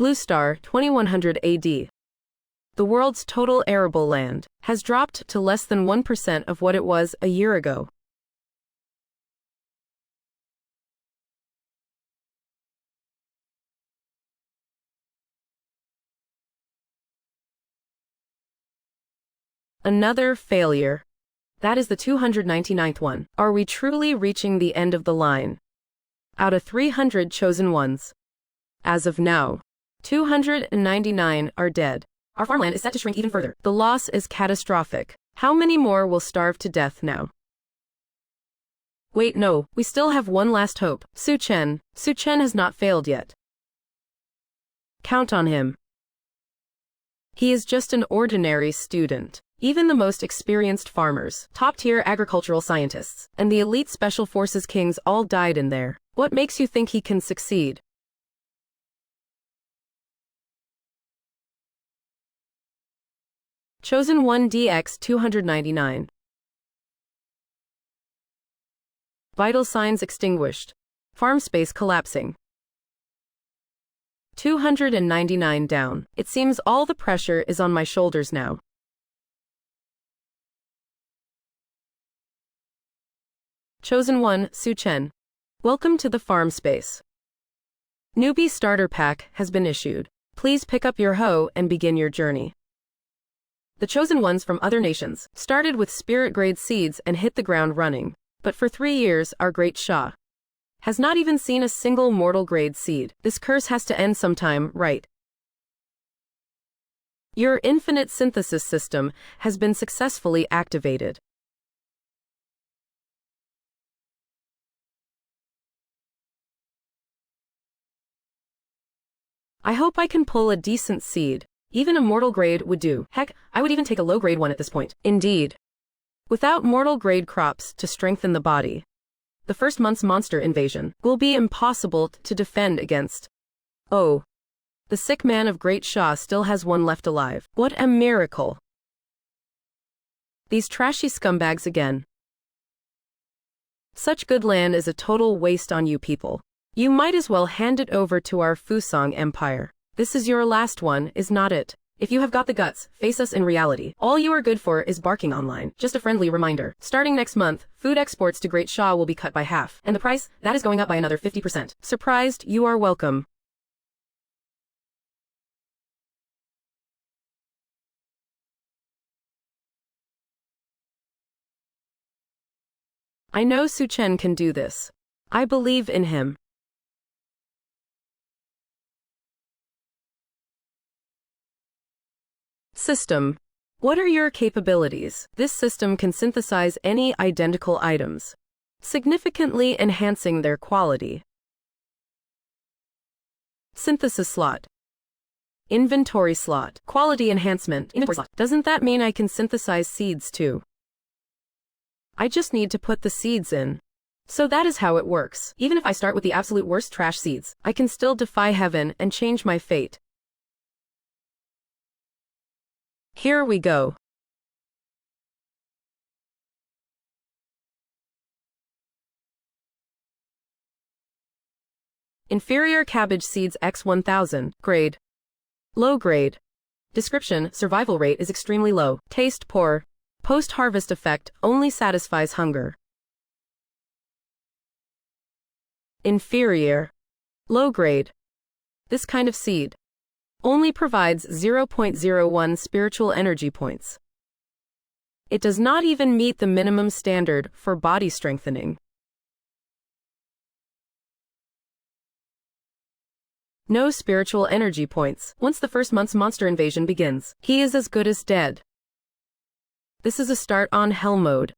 Blue Star, 2100 AD. The world's total arable land has dropped to less than 1% of what it was a year ago. Another failure. That is the 299th one. Are we truly reaching the end of the line? Out of 300 chosen ones, as of now, 299 are dead. Our farmland is set to shrink even further. The loss is catastrophic. How many more will starve to death now? Wait, no, we still have one last hope. Su Chen. Su Chen has not failed yet. Count on him. He is just an ordinary student. Even the most experienced farmers, top-tier agricultural scientists, and the elite special forces kings all died in there. What makes you think he can succeed? Chosen 1 DX 299. Vital signs extinguished. Farm space collapsing. 299 down. It seems all the pressure is on my shoulders now. Chosen 1, Su Chen. Welcome to the farm space. Newbie starter pack has been issued. Please pick up your hoe and begin your journey. The chosen ones from other nations started with spirit-grade seeds and hit the ground running. But for 3 years, our great Shah has not even seen a single mortal-grade seed. This curse has to end sometime, right? Your infinite synthesis system has been successfully activated. I hope I can pull a decent seed. Even a mortal grade would do. Heck, I would even take a low grade one at this point. Indeed. Without mortal grade crops to strengthen the body, the first month's monster invasion will be impossible to defend against. Oh. The sick man of Great Shah still has one left alive. What a miracle. These trashy scumbags again. Such good land is a total waste on you people. You might as well hand it over to our Fusang Empire. This is your last one, is not it? If you have got the guts, face us in reality. All you are good for is barking online. Just a friendly reminder. Starting next month, food exports to Great Shah will be cut by half. And the price, that is going up by another 50%. Surprised? You are welcome. I know Su Chen can do this. I believe in him. System. What are your capabilities? This system can synthesize any identical items, significantly enhancing their quality. Synthesis slot. Inventory slot. Quality enhancement. Inventory slot. Doesn't that mean I can synthesize seeds too? I just need to put the seeds in. So that is how it works. Even if I start with the absolute worst trash seeds, I can still defy heaven and change my fate. Here we go. Inferior cabbage seeds X1000, grade. Low grade. Description: survival rate is extremely low. Taste poor. Post-harvest effect only satisfies hunger. Inferior. Low grade. This kind of seed only provides 0.01 spiritual energy points. It does not even meet the minimum standard for body strengthening. No spiritual energy points. Once the first month's monster invasion begins, he is as good as dead. This is a start on hell mode.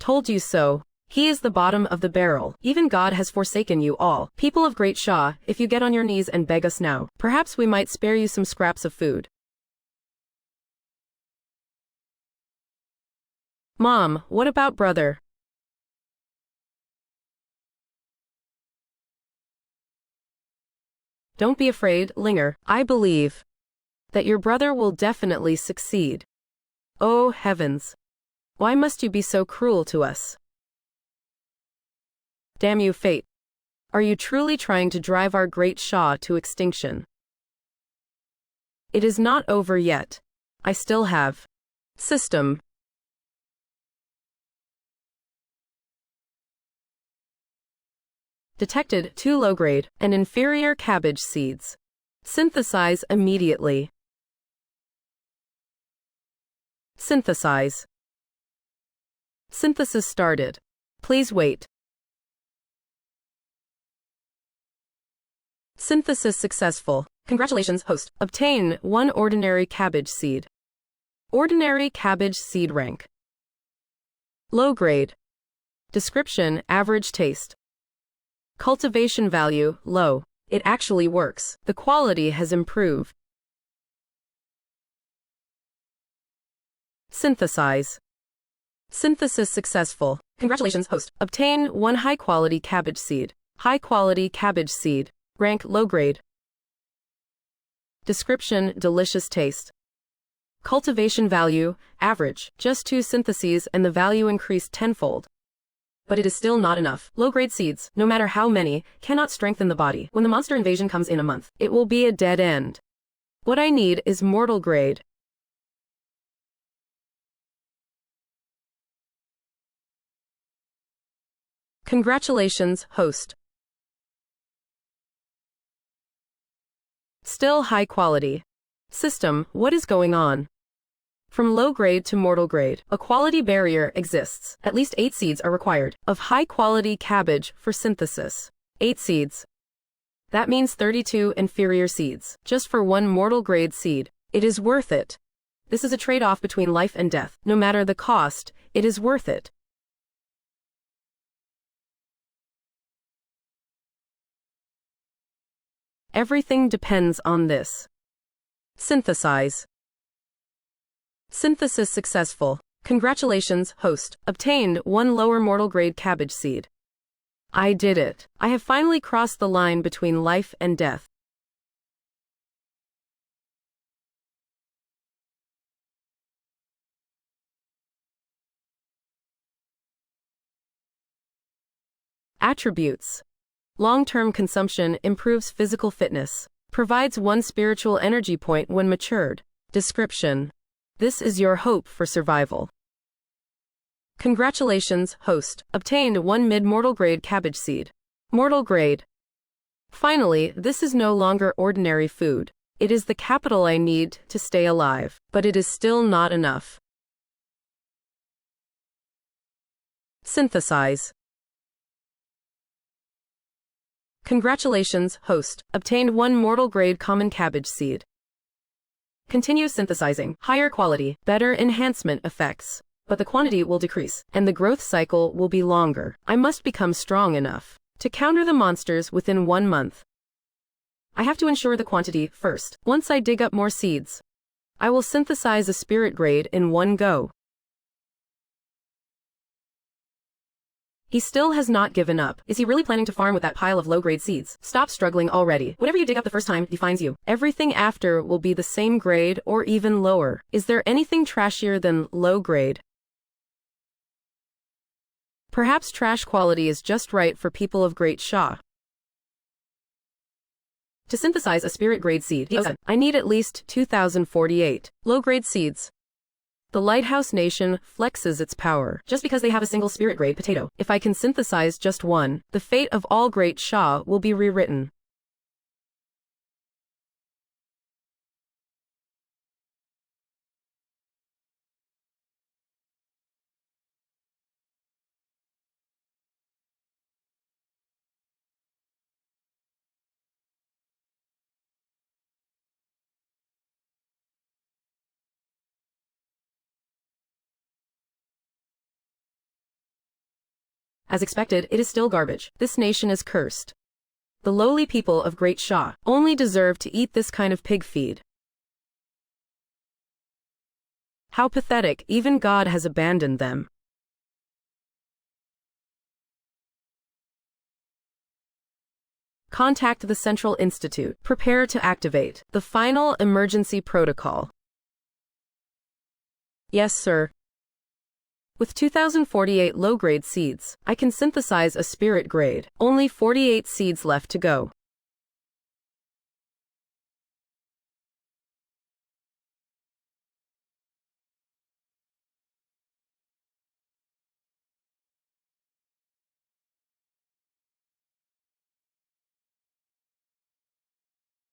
Told you so. He is the bottom of the barrel. Even God has forsaken you all. People of Great Shah, if you get on your knees and beg us now, perhaps we might spare you some scraps of food. Mom, what about brother? Don't be afraid, Linger. I believe that your brother will definitely succeed. Oh, heavens. Why must you be so cruel to us? Damn you, fate. Are you truly trying to drive our great Shah to extinction? It is not over yet. I still have. System. Detected 2 low-grade and inferior cabbage seeds. Synthesize immediately. Synthesize. Synthesis started. Please wait. Synthesis successful. Congratulations, host. Obtain 1 ordinary cabbage seed. Ordinary cabbage seed rank. Low grade. Description: average taste. Cultivation value: low. It actually works. The quality has improved. Synthesize. Synthesis successful. Congratulations, host. Obtain 1 high-quality cabbage seed. High-quality cabbage seed. Rank: low grade. Description: delicious taste. Cultivation value: average. Just 2 syntheses and the value increased tenfold. But it is still not enough. Low-grade seeds, no matter how many, cannot strengthen the body. When the monster invasion comes in a month, it will be a dead end. What I need is mortal grade. Congratulations, host. Still high quality. System: what is going on? From low grade to mortal grade, a quality barrier exists. At least 8 seeds are required of high quality cabbage for synthesis. 8 seeds. That means 32 inferior seeds, just for 1 mortal grade seed. It is worth it. This is a trade-off between life and death. No matter the cost, it is worth it. Everything depends on this. Synthesize. Synthesis successful. Congratulations, host. Obtained 1 lower mortal grade cabbage seed. I did it. I have finally crossed the line between life and death. Attributes. Long-term consumption improves physical fitness. Provides 1 spiritual energy point when matured. Description: this is your hope for survival. Congratulations, host. Obtained 1 mid-mortal grade cabbage seed. Mortal grade. Finally, this is no longer ordinary food. It is the capital I need to stay alive. But it is still not enough. Synthesize. Congratulations, host. Obtained 1 mortal grade common cabbage seed. Continue synthesizing. Higher quality, better enhancement effects. But the quantity will decrease, and the growth cycle will be longer. I must become strong enough to counter the monsters within 1 month. I have to ensure the quantity first. Once I dig up more seeds, I will synthesize a spirit grade in 1 go. He still has not given up. Is he really planning to farm with that pile of low-grade seeds? Stop struggling already. Whatever you dig up the first time defines you. Everything after will be the same grade or even lower. Is there anything trashier than low grade? Perhaps trash quality is just right for people of great Shah. To synthesize a spirit grade seed, I need at least 2048 low-grade seeds. The Lighthouse Nation flexes its power just because they have a single spirit grade potato. If I can synthesize just 1, the fate of all great Shah will be rewritten. As expected, it is still garbage. This nation is cursed. The lowly people of Great Shah only deserve to eat this kind of pig feed. How pathetic, even God has abandoned them. Contact the Central Institute. Prepare to activate the final emergency protocol. Yes, sir. With 2048 low-grade seeds, I can synthesize a spirit grade. Only 48 seeds left to go.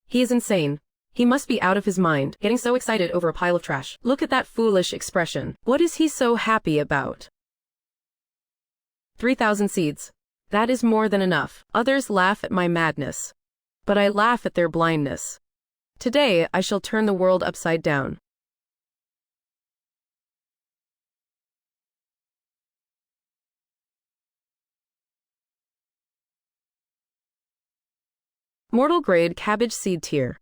He is insane. He must be out of his mind, getting so excited over a pile of trash. Look at that foolish expression. What is he so happy about? 3,000 seeds. That is more than enough. Others laugh at my madness. But I laugh at their blindness. Today I shall turn the world upside down. Mortal grade cabbage seed tier.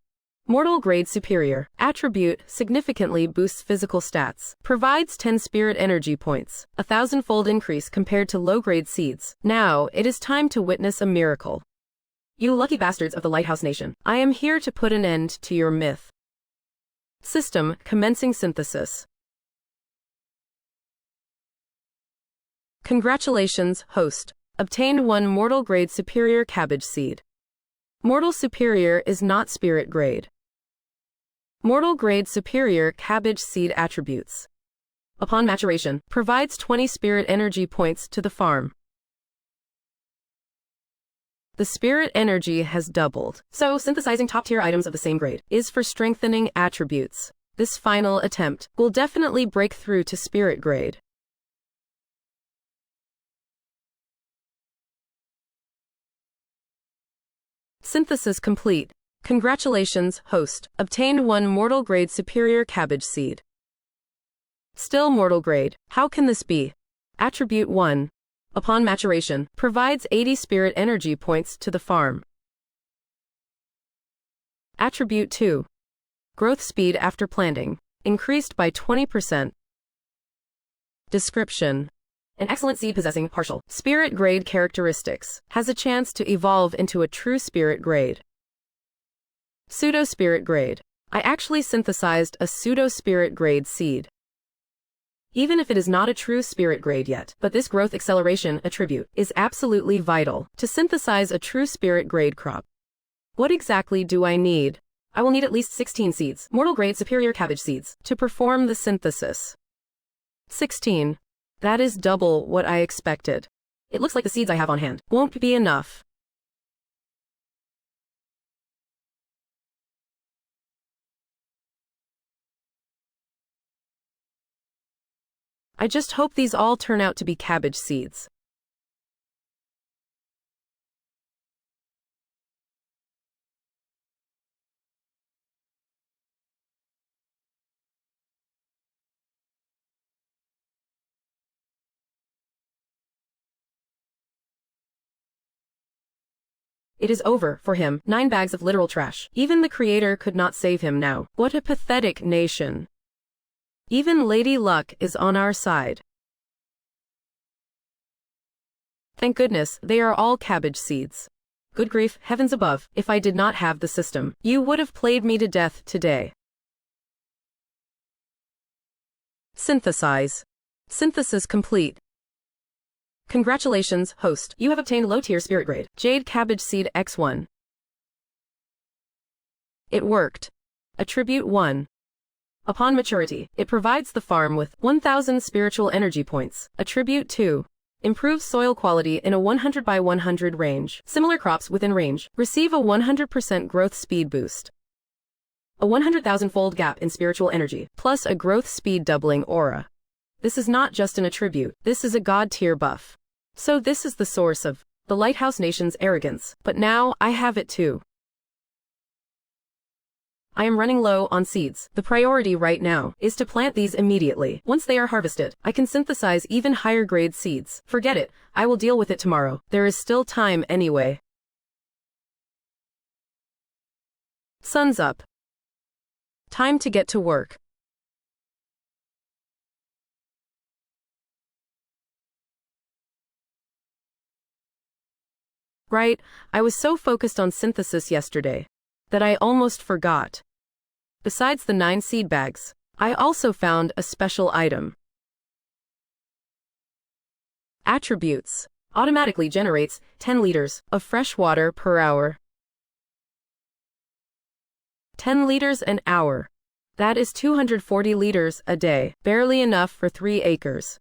Mortal grade superior. Attribute significantly boosts physical stats. Provides 10 spirit energy points. 1,000-fold increase compared to low-grade seeds. Now, it is time to witness a miracle. You lucky bastards of the Lighthouse Nation. I am here to put an end to your myth. System commencing synthesis. Congratulations, host. Obtained 1 mortal grade superior cabbage seed. Mortal superior is not spirit grade. Mortal grade superior cabbage seed attributes. Upon maturation, provides 20 spirit energy points to the farm. The spirit energy has doubled, so synthesizing top-tier items of the same grade is for strengthening attributes. This final attempt will definitely break through to spirit grade. Synthesis complete. Congratulations, host. Obtained 1 mortal grade superior cabbage seed. Still mortal grade. How can this be? Attribute 1. Upon maturation, provides 80 spirit energy points to the farm. Attribute 2. Growth speed after planting. Increased by 20%. Description. An excellent seed possessing partial spirit grade characteristics, has a chance to evolve into a true spirit grade. Pseudo-spirit grade. I actually synthesized a pseudo-spirit grade seed. Even if it is not a true spirit grade yet, but this growth acceleration attribute is absolutely vital to synthesize a true spirit grade crop. What exactly do I need? I will need at least 16 seeds, mortal grade superior cabbage seeds, to perform the synthesis. 16. That is double what I expected. It looks like the seeds I have on hand won't be enough. I just hope these all turn out to be cabbage seeds. It is over for him. 9 bags of literal trash. Even the creator could not save him now. What a pathetic nation. Even Lady Luck is on our side. Thank goodness, they are all cabbage seeds. Good grief, heavens above, if I did not have the system, you would have played me to death today. Synthesize. Synthesis complete. Congratulations, host. You have obtained low-tier spirit grade, Jade Cabbage Seed X1. It worked. Attribute 1. Upon maturity, it provides the farm with 1,000 spiritual energy points. Attribute 2. Improves soil quality in a 100 by 100 range. Similar crops within range receive a 100% growth speed boost. A 100,000-fold gap in spiritual energy, plus a growth speed doubling aura. This is not just an attribute, this is a god-tier buff. So this is the source of the Lighthouse Nation's arrogance, but now I have it too. I am running low on seeds. The priority right now is to plant these immediately. Once they are harvested, I can synthesize even higher grade seeds. Forget it, I will deal with it tomorrow. There is still time anyway. Sun's up. Time to get to work. Right, I was so focused on synthesis yesterday that I almost forgot. Besides the 9 seed bags, I also found a special item. Attributes. Automatically generates 10 liters of fresh water per hour. 10 liters an hour. That is 240 liters a day, barely enough for 3 acres.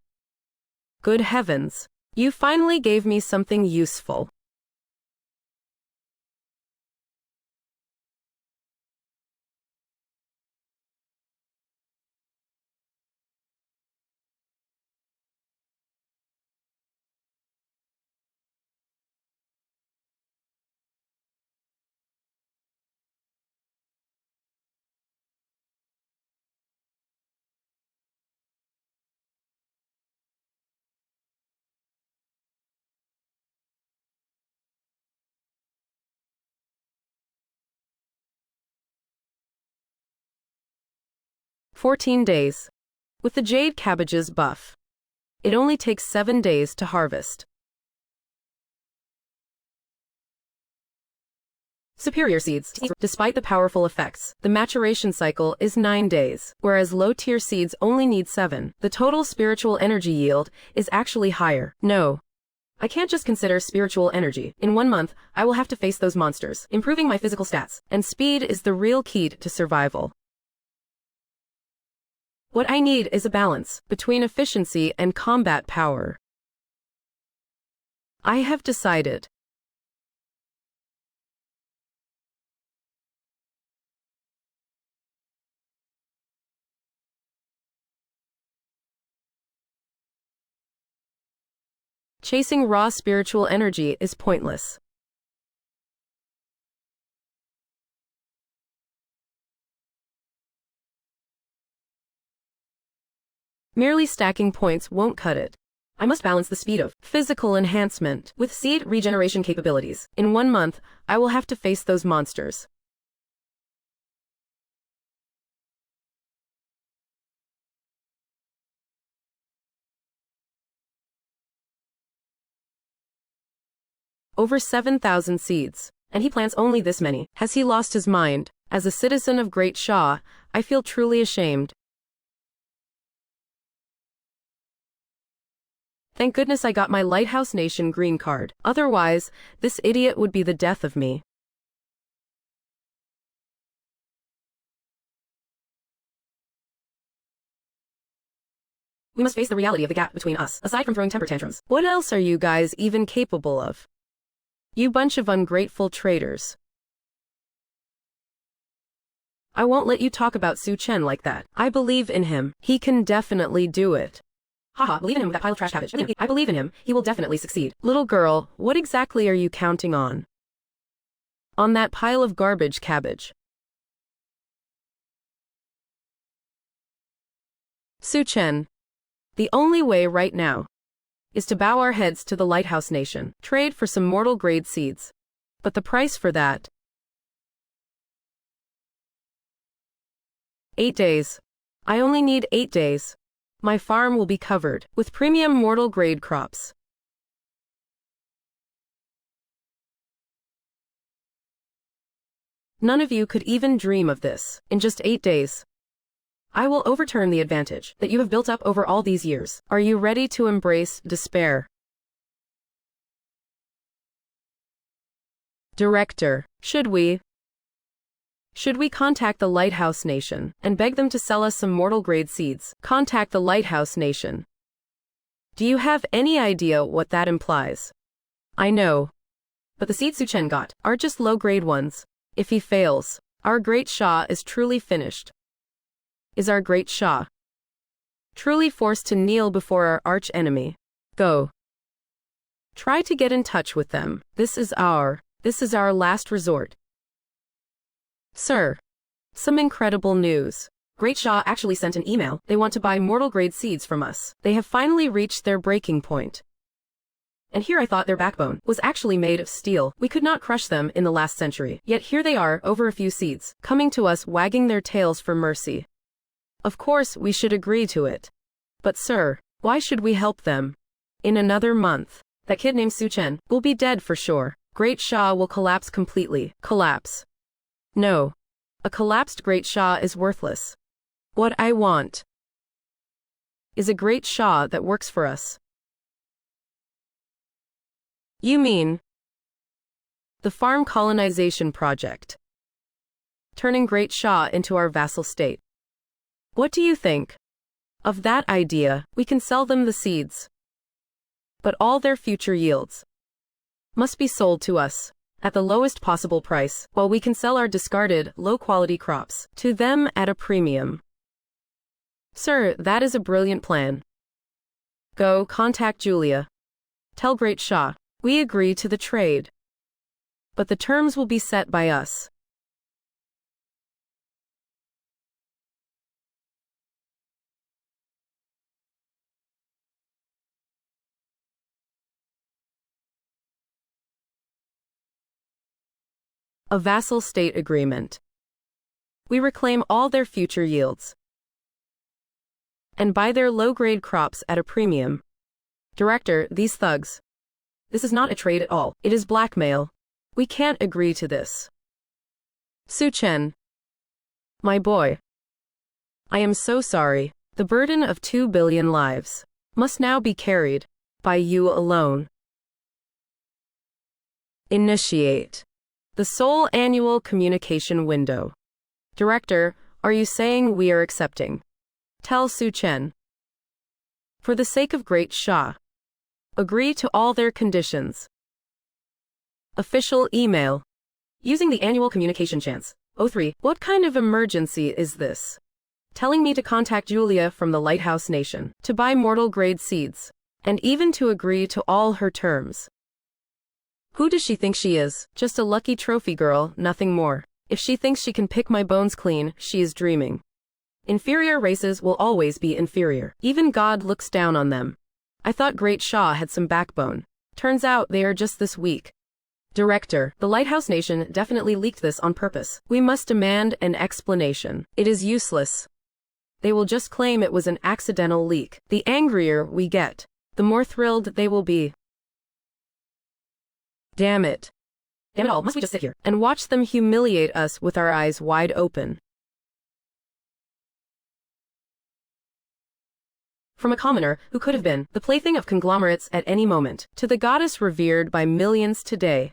Good heavens. You finally gave me something useful. "14 days. With the jade cabbage's buff, it only takes 7 days to harvest. Superior seeds. Despite the powerful effects, the maturation cycle is 9 days, whereas low-tier seeds only need 7. The total spiritual energy yield is actually higher. No. I can't just consider spiritual energy. In 1 month, I will have to face those monsters, improving my physical stats, and speed is the real key to survival. What I need is a balance between efficiency and combat power. I have decided. Chasing raw spiritual energy is pointless. Merely stacking points won't cut it. I must balance the speed of physical enhancement with seed regeneration capabilities. In 1 month, I will have to face those monsters. Over 7,000 seeds. And he plants only this many. Has he lost his mind? As a citizen of Great Shah, I feel truly ashamed. Thank goodness I got my Lighthouse Nation green card. Otherwise, this idiot would be the death of me. We must face the reality of the gap between us, aside from throwing temper tantrums. What else are you guys even capable of? You bunch of ungrateful traitors. I won't let you talk about Su Chen like that. I believe in him. He can definitely do it. Haha, believe in him with that pile of trash cabbage. I believe in him. He will definitely succeed. Little girl, what exactly are you counting on? On that pile of garbage cabbage. Su Chen. The only way right now is to bow our heads to the Lighthouse Nation, trade for some mortal grade seeds. But the price for that? 8 days. I only need 8 days. My farm will be covered with premium mortal grade crops. None of you could even dream of this. In just 8 days, I will overturn the advantage that you have built up over all these years. Are you ready to embrace despair? Director, should we contact the Lighthouse Nation and beg them to sell us some mortal grade seeds? Contact the Lighthouse Nation. Do you have any idea what that implies? I know. But the seeds Su Chen got are just low grade ones. If he fails, our Great Shah is truly finished. Is our Great Shah truly forced to kneel before our arch-enemy? Go. Try to get in touch with them. This is our last resort. Sir, some incredible news. Great Shah actually sent an email. They want to buy mortal grade seeds from us. They have finally reached their breaking point. And here I thought their backbone was actually made of steel. We could not crush them in the last century. Yet here they are, over a few seeds, coming to us wagging their tails for mercy. Of course, we should agree to it. But sir, why should we help them? In another month, that kid named Su Chen will be dead for sure. Great Shah will collapse completely. Collapse. No. A collapsed Great Shah is worthless. What I want is a Great Shah that works for us. You mean the farm colonization project, turning Great Shah into our vassal state. What do you think of that idea? We can sell them the seeds, but all their future yields must be sold to us at the lowest possible price, while we can sell our discarded, low-quality crops to them at a premium. Sir, that is a brilliant plan. Go contact Julia. Tell Great Shah we agree to the trade, but the terms will be set by us. A vassal state agreement. We reclaim all their future yields and buy their low-grade crops at a premium. Director, these thugs. This is not a trade at all. It is blackmail. We can't agree to this. Su Chen. My boy. I am so sorry. The burden of 2 billion lives must now be carried by you alone. Initiate the sole annual communication window. Director, are you saying we are accepting? Tell Su Chen. For the sake of Great Shah, agree to all their conditions. Official email. Using the annual communication chance. 03. What kind of emergency is this? Telling me to contact Julia from the Lighthouse Nation to buy mortal grade seeds, and even to agree to all her terms. Who does she think she is? Just a lucky trophy girl, nothing more. If she thinks she can pick my bones clean, she is dreaming. Inferior races will always be inferior. Even God looks down on them. I thought Great Shah had some backbone. Turns out they are just this weak. Director, the Lighthouse Nation definitely leaked this on purpose. We must demand an explanation. It is useless. They will just claim it was an accidental leak. The angrier we get, the more thrilled they will be. Damn it. Damn it all, must we just sit here and watch them humiliate us with our eyes wide open? From a commoner who could have been the plaything of conglomerates at any moment, to the goddess revered by millions today.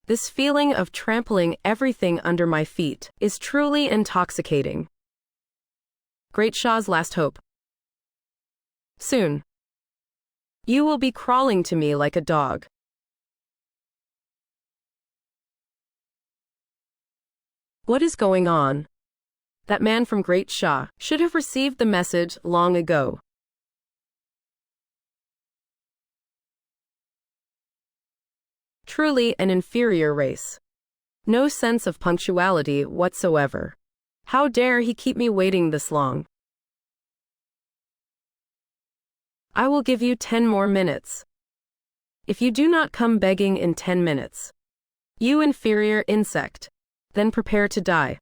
This feeling of trampling everything under my feet is truly intoxicating. Great Shah's last hope. Soon, you will be crawling to me like a dog. What is going on? That man from Great Shah should have received the message long ago. Truly an inferior race. No sense of punctuality whatsoever. How dare he keep me waiting this long? I will give you 10 more minutes. If you do not come begging in 10 minutes, you inferior insect, then prepare to die.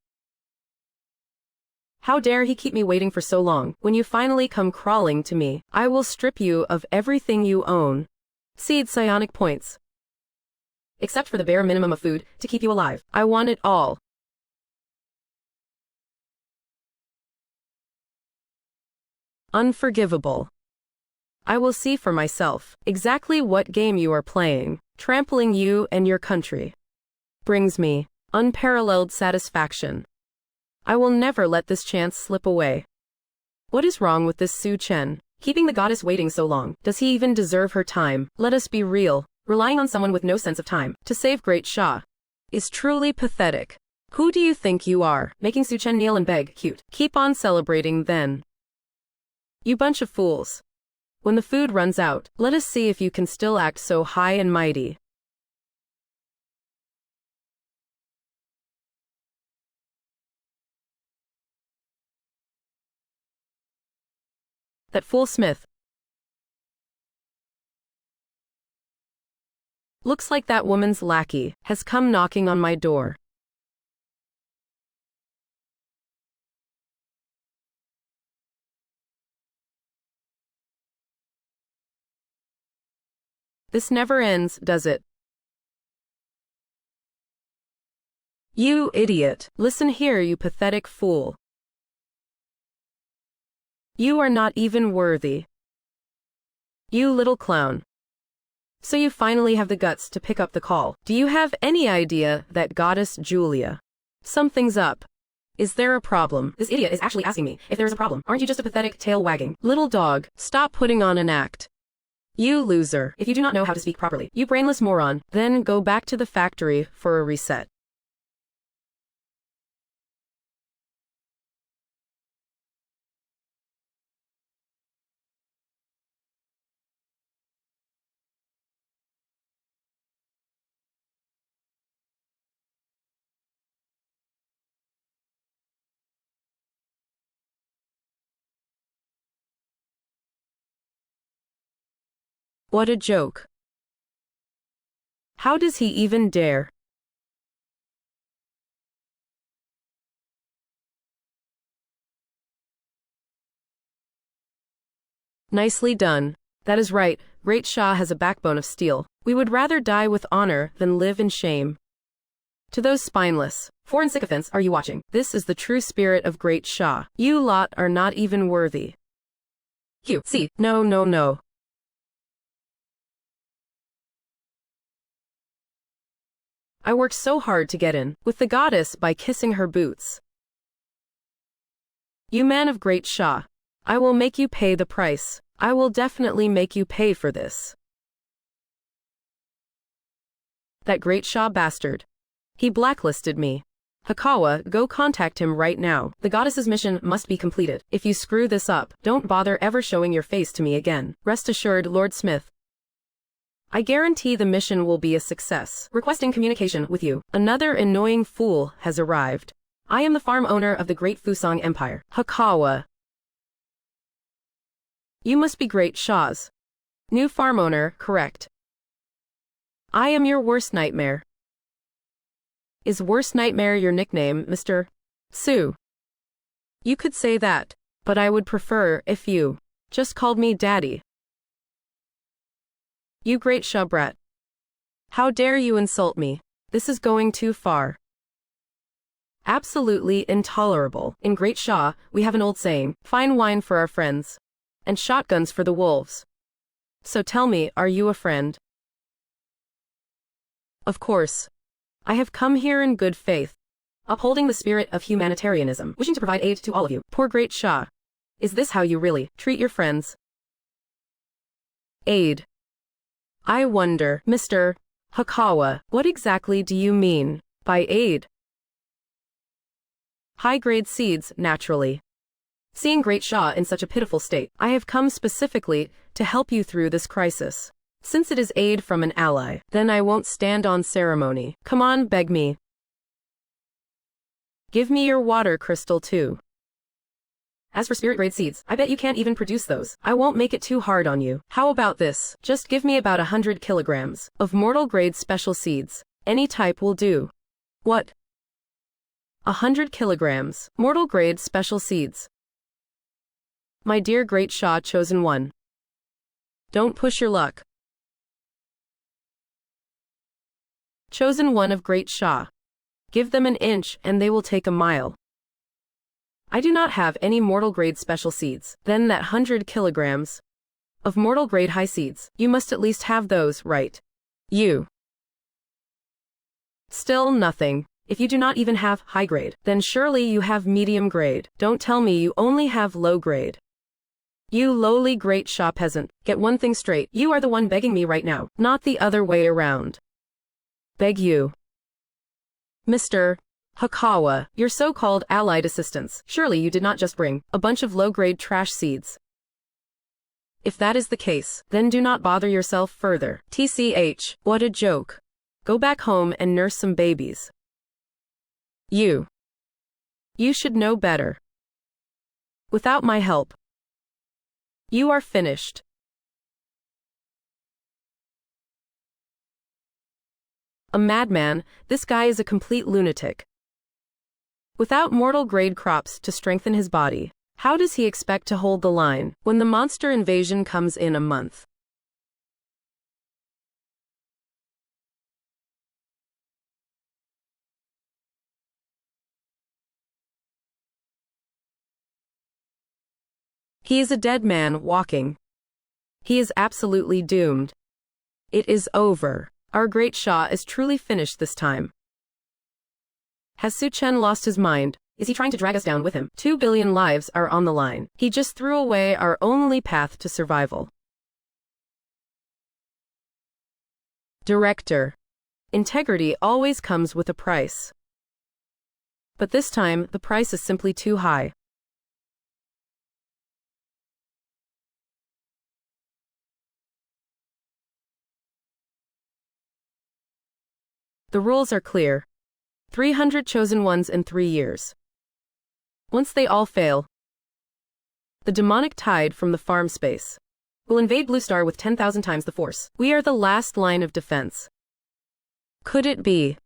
How dare he keep me waiting for so long? When you finally come crawling to me, I will strip you of everything you own. Seed psionic points. Except for the bare minimum of food to keep you alive. I want it all. Unforgivable. I will see for myself exactly what game you are playing. Trampling you and your country brings me unparalleled satisfaction. I will never let this chance slip away. What is wrong with this Su Chen? Keeping the goddess waiting so long. Does he even deserve her time? Let us be real. Relying on someone with no sense of time to save Great Shah is truly pathetic. Who do you think you are? Making Su Chen kneel and beg. Cute. Keep on celebrating then. You bunch of fools. When the food runs out, let us see if you can still act so high and mighty. That fool Smith. Looks like that woman's lackey has come knocking on my door. This never ends, does it? You idiot. Listen here, you pathetic fool. You are not even worthy. You little clown. So you finally have the guts to pick up the call. Do you have any idea that Goddess Julia? Something's up. Is there a problem? This idiot is actually asking me if there is a problem. Aren't you just a pathetic tail wagging little dog? Stop putting on an act. You loser. If you do not know how to speak properly, you brainless moron, then go back to the factory for a reset. What a joke. How does he even dare? Nicely done. That is right, Great Shah has a backbone of steel. We would rather die with honor than live in shame. To those spineless, foreign sycophants, are you watching? This is the true spirit of Great Shah. You lot are not even worthy. See, no. I worked so hard to get in with the goddess by kissing her boots. You man of Great Shah, I will make you pay the price. I will definitely make you pay for this. That Great Shah bastard. He blacklisted me. Hikawa, go contact him right now. The goddess's mission must be completed. If you screw this up, don't bother ever showing your face to me again. Rest assured, Lord Smith. I guarantee the mission will be a success. Requesting communication with you. Another annoying fool has arrived. I am the farm owner of the Great Fusang Empire. Hikawa. You must be Great Shah's new farm owner, correct? I am your worst nightmare. Is worst nightmare your nickname, Mr. Sue? You could say that, but I would prefer if you just called me Daddy. You Great Shah brat. How dare you insult me? This is going too far. Absolutely intolerable. In Great Shah, we have an old saying, fine wine for our friends, and shotguns for the wolves. So tell me, are you a friend? Of course. I have come here in good faith, upholding the spirit of humanitarianism, wishing to provide aid to all of you. Poor Great Shah. Is this how you really treat your friends? Aid. I wonder, Mr. Hikawa, what exactly do you mean by aid? High-grade seeds, naturally. Seeing Great Shah in such a pitiful state, I have come specifically to help you through this crisis. Since it is aid from an ally, then I won't stand on ceremony. Come on, beg me. Give me your water crystal too. As for spirit-grade seeds, I bet you can't even produce those. I won't make it too hard on you. How about this? Just give me about 100 kilograms of mortal-grade special seeds. Any type will do. What? 100 kilograms. Mortal-grade special seeds. My dear Great Shah Chosen One. Don't push your luck. Chosen One of Great Shah. Give them an inch and they will take a mile. I do not have any mortal-grade special seeds. Then that 100 kilograms of mortal-grade high seeds. You must at least have those, right? You. Still nothing. If you do not even have high grade, then surely you have medium grade. Don't tell me you only have low grade. You lowly Great Shah peasant, get one thing straight. You are the one begging me right now, not the other way around. Beg you. Mr. Hikawa, your so-called allied assistants. Surely you did not just bring a bunch of low-grade trash seeds. If that is the case, then do not bother yourself further. TCH, what a joke. Go back home and nurse some babies. You should know better. Without my help, you are finished. A madman, this guy is a complete lunatic. Without mortal-grade crops to strengthen his body, how does he expect to hold the line when the monster invasion comes in a month? He is a dead man walking. He is absolutely doomed. It is over. Our great Shah is truly finished this time. Has Su Chen lost his mind? Is he trying to drag us down with him? 2 billion lives are on the line. He just threw away our only path to survival. Director. Integrity always comes with a price. But this time, the price is simply too high. The rules are clear. 300 chosen ones in 3 years. Once they all fail, the demonic tide from the farm space will invade Blue Star with 10,000 times the force. We are the last line of defense. Could it be?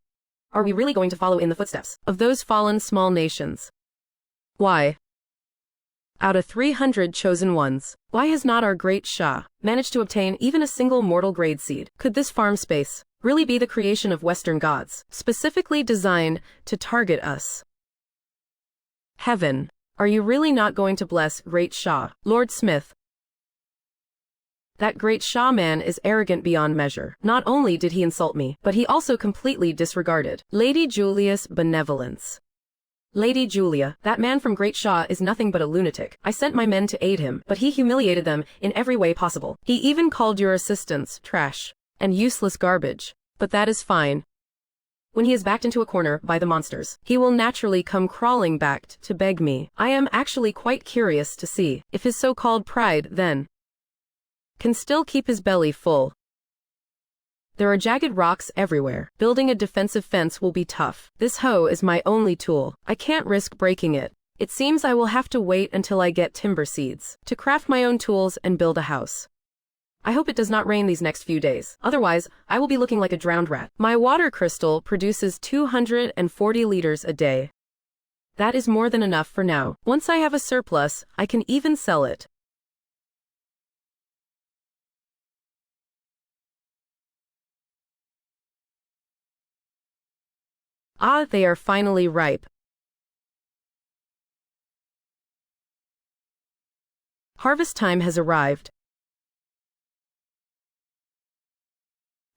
Are we really going to follow in the footsteps of those fallen small nations? Why? Out of 300 chosen ones, why has not our great Shah managed to obtain even a single mortal grade seed? Could this farm space really be the creation of Western gods, specifically designed to target us? Heaven, are you really not going to bless great Shah, Lord Smith? That great Shah man is arrogant beyond measure. Not only did he insult me, but he also completely disregarded Lady Julia's benevolence. Lady Julia, that man from Great Shah is nothing but a lunatic. I sent my men to aid him, but he humiliated them in every way possible. He even called your assistants trash and useless garbage. But that is fine. When he is backed into a corner by the monsters, he will naturally come crawling back to beg me. I am actually quite curious to see if his so-called pride, then, can still keep his belly full. There are jagged rocks everywhere. Building a defensive fence will be tough. This hoe is my only tool. I can't risk breaking it. It seems I will have to wait until I get timber seeds to craft my own tools and build a house. I hope it does not rain these next few days. Otherwise, I will be looking like a drowned rat. My water crystal produces 240 liters a day. That is more than enough for now. Once I have a surplus, I can even sell it. Ah, they are finally ripe. Harvest time has arrived.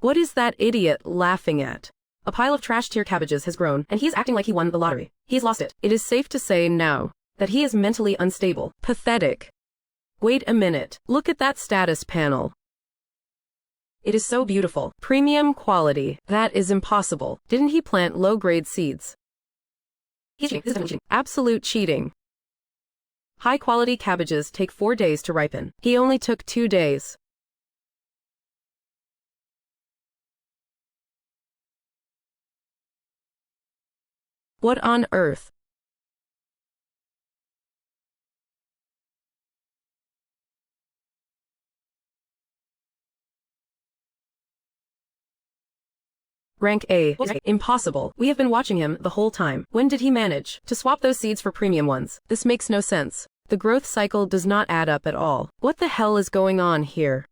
What is that idiot laughing at? A pile of trash tier cabbages has grown, and he is acting like he won the lottery. He has lost it. It is safe to say now that he is mentally unstable. Pathetic. Wait a minute. Look at that status panel. It is so beautiful. Premium quality. That is impossible. Didn't he plant low-grade seeds? He's cheating. This is definitely cheating. Absolute cheating. High-quality cabbages take 4 days to ripen. He only took 2 days. What on earth? Rank A. Impossible. We have been watching him the whole time. When did he manage to swap those seeds for premium ones? This makes no sense. The growth cycle does not add up at all. What the hell is going on here?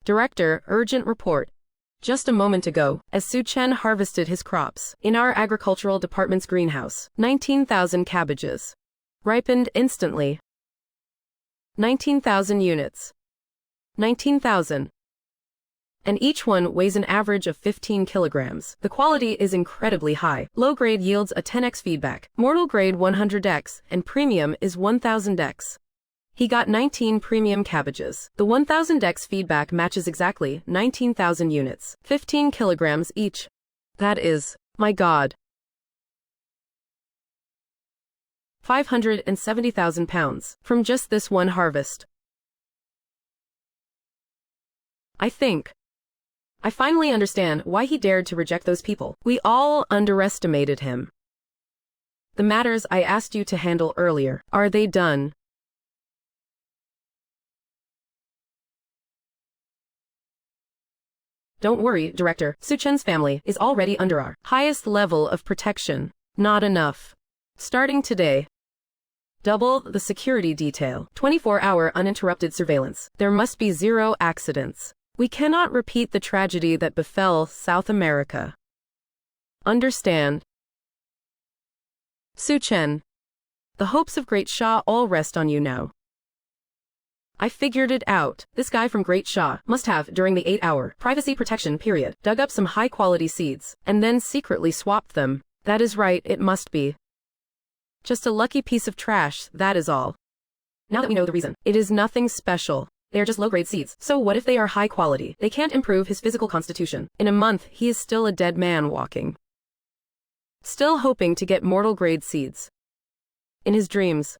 Director, urgent report. Just a moment ago, as Su Chen harvested his crops in our agricultural department's greenhouse, 19,000 cabbages ripened instantly. 19,000 units. 19,000. And each one weighs an average of 15 kilograms. The quality is incredibly high. Low grade yields a 10x feedback, mortal grade 100x, and premium is 1000x. He got 19 premium cabbages. The 1000x feedback matches exactly 19,000 units, 15 kilograms each. That is, my God, 570,000 pounds from just this one harvest. I finally understand why he dared to reject those people. We all underestimated him. The matters I asked you to handle earlier, are they done? Don't worry, Director. Su Chen's family is already under our highest level of protection. Not enough. Starting today, double the security detail. 24-hour uninterrupted surveillance. There must be 0 accidents. We cannot repeat the tragedy that befell South America. Understand? Su Chen, the hopes of Great Shah all rest on you now. I figured it out. This guy from Great Shah must have, during the 8-hour privacy protection period, dug up some high-quality seeds, and then secretly swapped them. That is right, it must be just a lucky piece of trash, that is all. Now that we know the reason, it is nothing special. They are just low-grade seeds. So what if they are high quality? They can't improve his physical constitution. In a month, he is still a dead man walking. Still hoping to get mortal-grade seeds. In his dreams.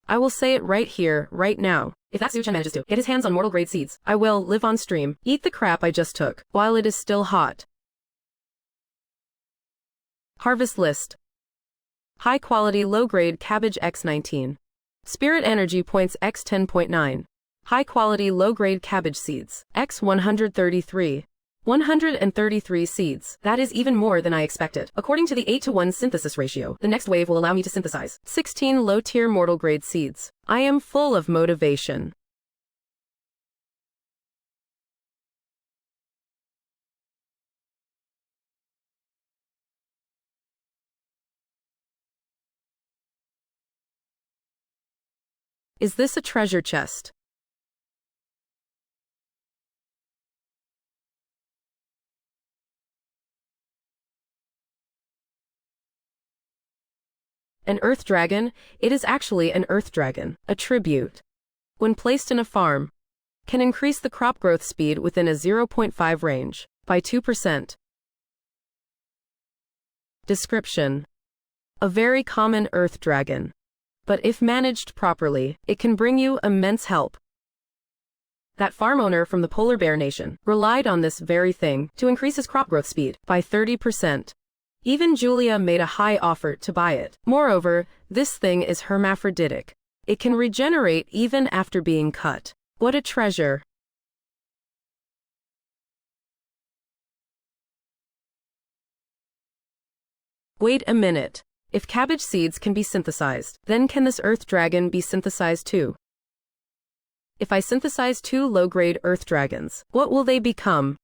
I will say it right here, right now. If that Su-Chen manages to get his hands on mortal-grade seeds, I will live on stream, eat the crap I just took, while it is still hot. Harvest list. High-quality low-grade cabbage X19. Spirit energy points X10.9. High-quality low-grade cabbage seeds X133. 133 seeds. That is even more than I expected. According to the 8-to-1 synthesis ratio, the next wave will allow me to synthesize 16 low-tier mortal-grade seeds. I am full of motivation. Is this a treasure chest? An earth dragon? It is actually an earth dragon, a tribute. When placed in a farm, can increase the crop growth speed within a 0.5 range by 2%. Description: a very common earth dragon, but if managed properly, it can bring you immense help. That farm owner from the polar bear nation relied on this very thing to increase his crop growth speed by 30%. Even Julia made a high offer to buy it. Moreover, this thing is hermaphroditic. It can regenerate even after being cut. What a treasure! Wait a minute. If cabbage seeds can be synthesized, then can this earth dragon be synthesized too? If I synthesize 2 low-grade earth dragons, what will they become?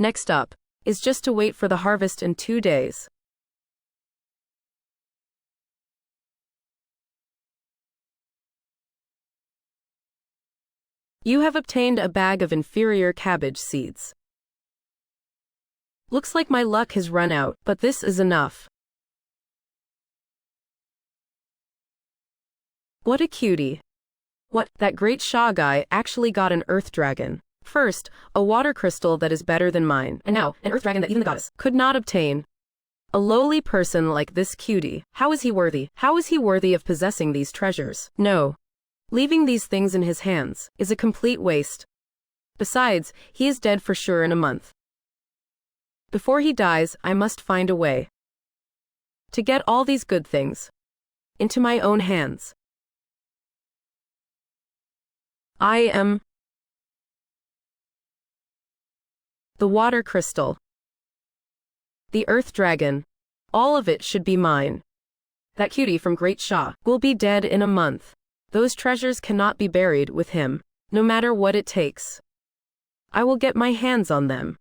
Next up is just to wait for the harvest in 2 days. You have obtained a bag of inferior cabbage seeds. Looks like my luck has run out, but this is enough. What a cutie. What, that Great Shah guy actually got an earth dragon. First, a water crystal that is better than mine, and now, an earth dragon that even the goddess could not obtain. A lowly person like this cutie, how is he worthy? How is he worthy of possessing these treasures? No. Leaving these things in his hands is a complete waste. Besides, he is dead for sure in a month. Before he dies, I must find a way to get all these good things into my own hands. I am the water crystal, the earth dragon, all of it should be mine. That cutie from Great Shah will be dead in a month. Those treasures cannot be buried with him, no matter what it takes. I will get my hands on them.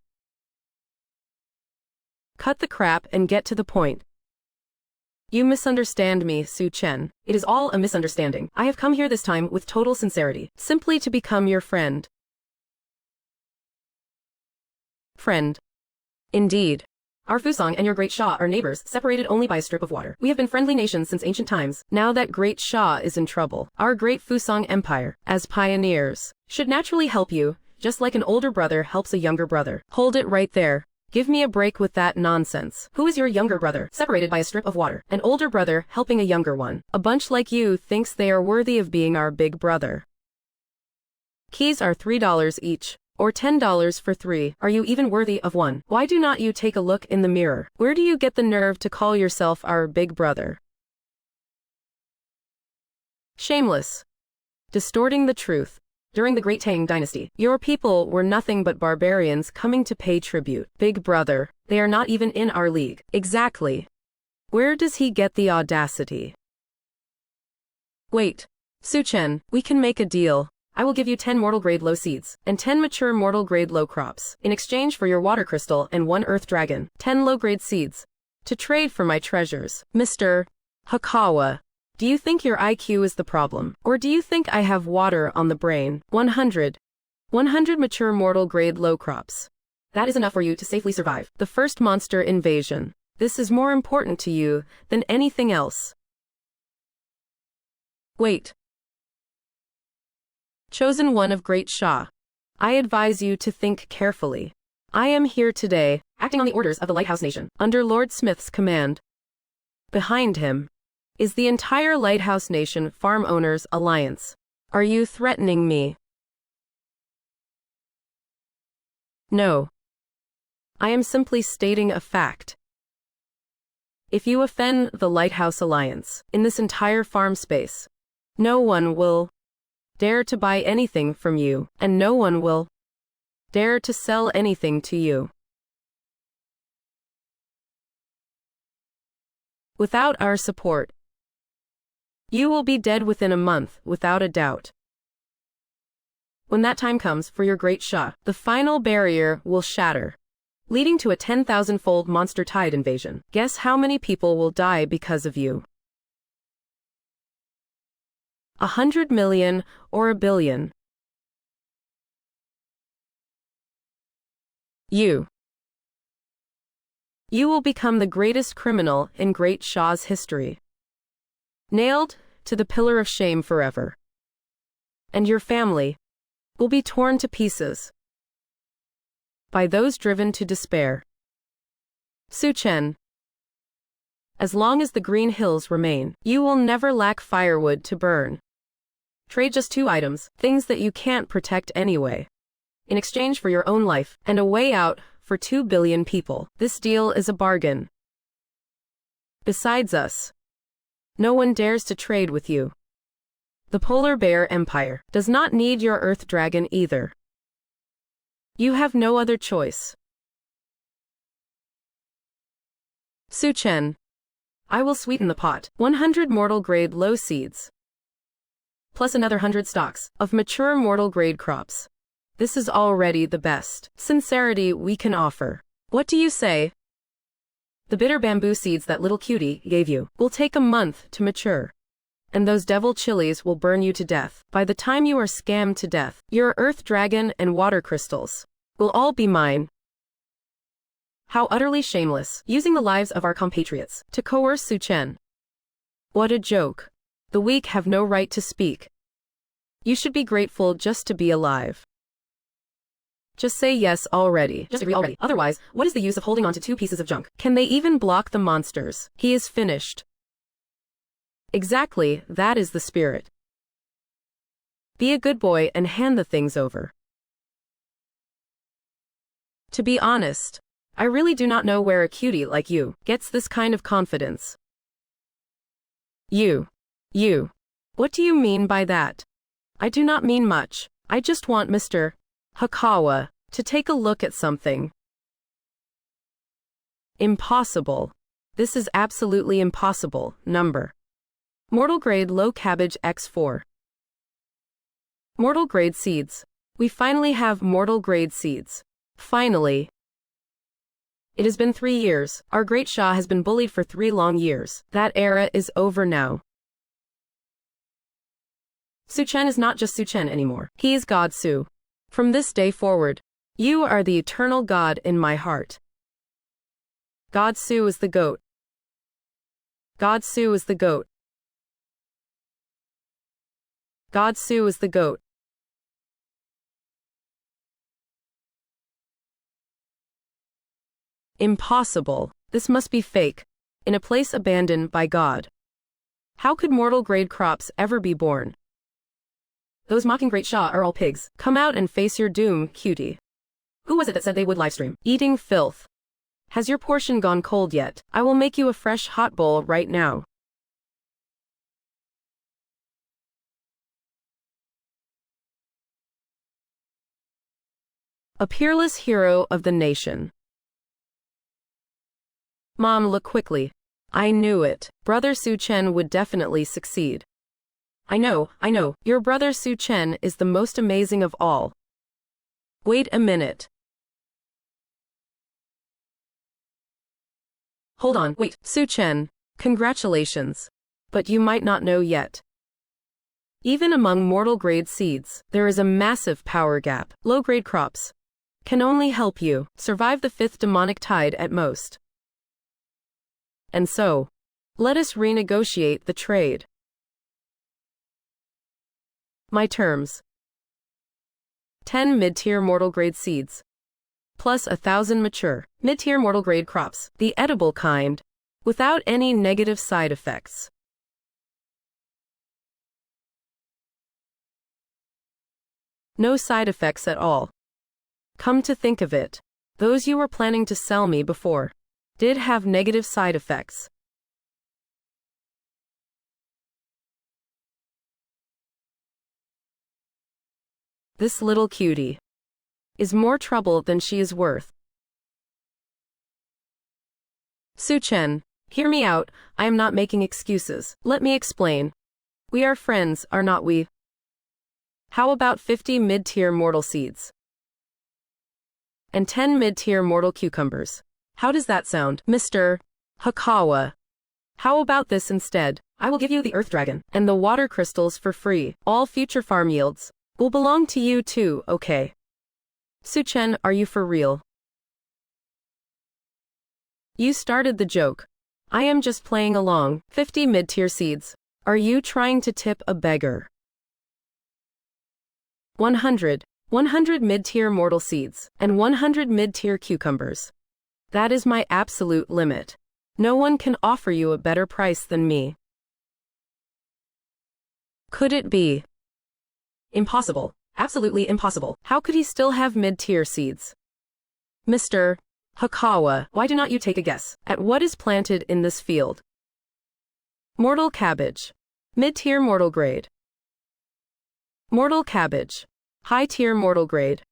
Cut the crap and get to the point. You misunderstand me, Su-Chen. It is all a misunderstanding. I have come here this time with total sincerity, simply to become your friend. Friend. Indeed. Our Fusang and your Great Shah are neighbors, separated only by a strip of water. We have been friendly nations since ancient times. Now that Great Shah is in trouble, our great Fusang Empire, as pioneers, should naturally help you, just like an older brother helps a younger brother. Hold it right there. Give me a break with that nonsense. Who is your younger brother, separated by a strip of water? An older brother helping a younger one. A bunch like you thinks they are worthy of being our big brother. Keys are $3 each. Or $10 for 3. Are you even worthy of one? Why do not you take a look in the mirror? Where do you get the nerve to call yourself our big brother? Shameless. Distorting the truth. During the Great Tang Dynasty, your people were nothing but barbarians coming to pay tribute. Big brother, they are not even in our league. Exactly. Where does he get the audacity? Wait. Su-Chen, we can make a deal. I will give you 10 mortal grade low seeds, and 10 mature mortal grade low crops, in exchange for your water crystal and 1 earth dragon, 10 low grade seeds, to trade for my treasures. Mr. Hakawa, Do you think your IQ is the problem? Or do you think I have water on the brain? 100. 100 mature mortal grade low crops. That is enough for you to safely survive the first monster invasion. This is more important to you than anything else. Wait. Chosen one of Great Shah. I advise you to think carefully. I am here today, acting on the orders of the Lighthouse Nation, under Lord Smith's command. Behind him is the entire Lighthouse Nation Farm Owners Alliance. Are you threatening me? No. I am simply stating a fact. If you offend the Lighthouse Alliance in this entire farm space, no one will dare to buy anything from you, and no one will dare to sell anything to you. Without our support, you will be dead within a month, without a doubt. When that time comes for your Great Shah, the final barrier will shatter, leading to a 10,000-fold monster tide invasion. Guess how many people will die because of you? 100 million or a billion? You will become the greatest criminal in Great Shah's history. Nailed to the pillar of shame forever. And your family will be torn to pieces by those driven to despair. Su Chen. As long as the green hills remain, you will never lack firewood to burn. Trade just 2 items, things that you can't protect anyway, in exchange for your own life and a way out for 2 billion people. This deal is a bargain. Besides us, no one dares to trade with you. The Polar Bear Empire does not need your Earth Dragon either. You have no other choice. Su Chen. I will sweeten the pot. 100 mortal grade low seeds, plus another 100 stalks of mature mortal grade crops. This is already the best sincerity we can offer. What do you say? The bitter bamboo seeds that little cutie gave you will take a month to mature. And those devil chilies will burn you to death. By the time you are scammed to death, your Earth Dragon and water crystals will all be mine. How utterly shameless, using the lives of our compatriots to coerce Su Chen. What a joke. The weak have no right to speak. You should be grateful just to be alive. Just say yes already. Just agree already. Otherwise, what is the use of holding on to 2 pieces of junk? Can they even block the monsters? He is finished. Exactly, that is the spirit. Be a good boy and hand the things over. To be honest, I really do not know where a cutie like you gets this kind of confidence. You. What do you mean by that? I do not mean much. I just want Mr. Hakawa to take a look at something. Impossible. This is absolutely impossible. Number. Mortal grade low cabbage X4. Mortal grade seeds. We finally have mortal grade seeds. Finally. It has been 3 years. Our Great Shah has been bullied for 3 long years. That era is over now. Su Chen is not just Su Chen anymore. He is God Su. From this day forward, you are the eternal God in my heart. God Su is the goat. God Su is the goat. God Su is the goat. Impossible. This must be fake. In a place abandoned by God. How could mortal grade crops ever be born? Those mocking Great Shah are all pigs. Come out and face your doom, cutie. Who was it that said they would livestream? Eating filth. Has your portion gone cold yet? I will make you a fresh hot bowl right now. A peerless hero of the nation. Mom, look quickly. I knew it. Brother Su Chen would definitely succeed. I know. Your brother Su Chen is the most amazing of all. Wait a minute. Hold on, wait. Su Chen, congratulations. But you might not know yet. Even among mortal-grade seeds, there is a massive power gap. Low-grade crops can only help you survive the 5th demonic tide at most. And so, let us renegotiate the trade. My terms: 10 mid-tier mortal-grade seeds, plus 1,000 mature, mid-tier mortal-grade crops, the edible kind, without any negative side effects. No side effects at all. Come to think of it, those you were planning to sell me before did have negative side effects. This little cutie is more trouble than she is worth. Su-chen, hear me out, I am not making excuses. Let me explain. We are friends, are not we? How about 50 mid-tier mortal seeds? And 10 mid-tier mortal cucumbers. How does that sound, Mr. Hakawa? How about this instead? I will give you the earth dragon and the water crystals for free. All future farm yields will belong to you too, okay? Su-chen, are you for real? You started the joke. I am just playing along. 50 mid-tier seeds. Are you trying to tip a beggar? 100 mid-tier mortal seeds, and 100 mid-tier cucumbers. That is my absolute limit. No one can offer you a better price than me. Could it be? Impossible. Absolutely impossible. How could he still have mid-tier seeds? Mr. Hakawa, why do not you take a guess at what is planted in this field? Mortal cabbage. Mid-tier mortal grade. Mortal cabbage. High-tier mortal grade.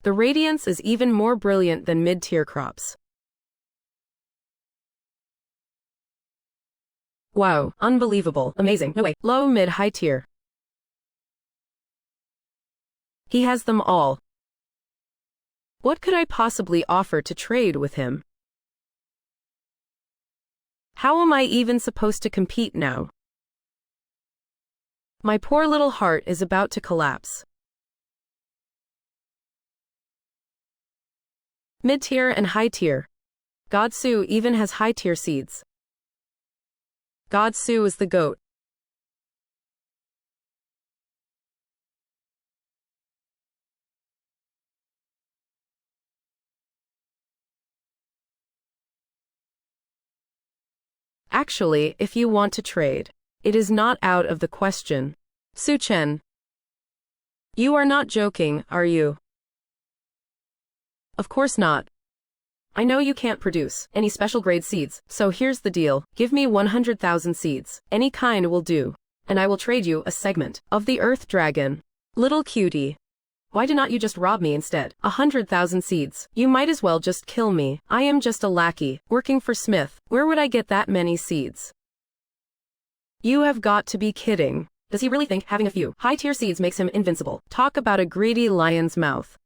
The radiance is even more brilliant than mid-tier crops. Wow, unbelievable, amazing, no way, low, mid, high tier. He has them all. What could I possibly offer to trade with him? How am I even supposed to compete now? My poor little heart is about to collapse. Mid-tier and high-tier. Godsu even has high-tier seeds. Godsu is the goat. Actually, if you want to trade, it is not out of the question. Su-chen, you are not joking, are you? Of course not. I know you can't produce any special grade seeds, so here's the deal. Give me 100,000 seeds. Any kind will do. And I will trade you a segment of the Earth Dragon. Little cutie. Why do not you just rob me instead? 100,000 seeds. You might as well just kill me. I am just a lackey, working for Smith. Where would I get that many seeds? You have got to be kidding. Does he really think having a few high-tier seeds makes him invincible? Talk about a greedy lion's mouth.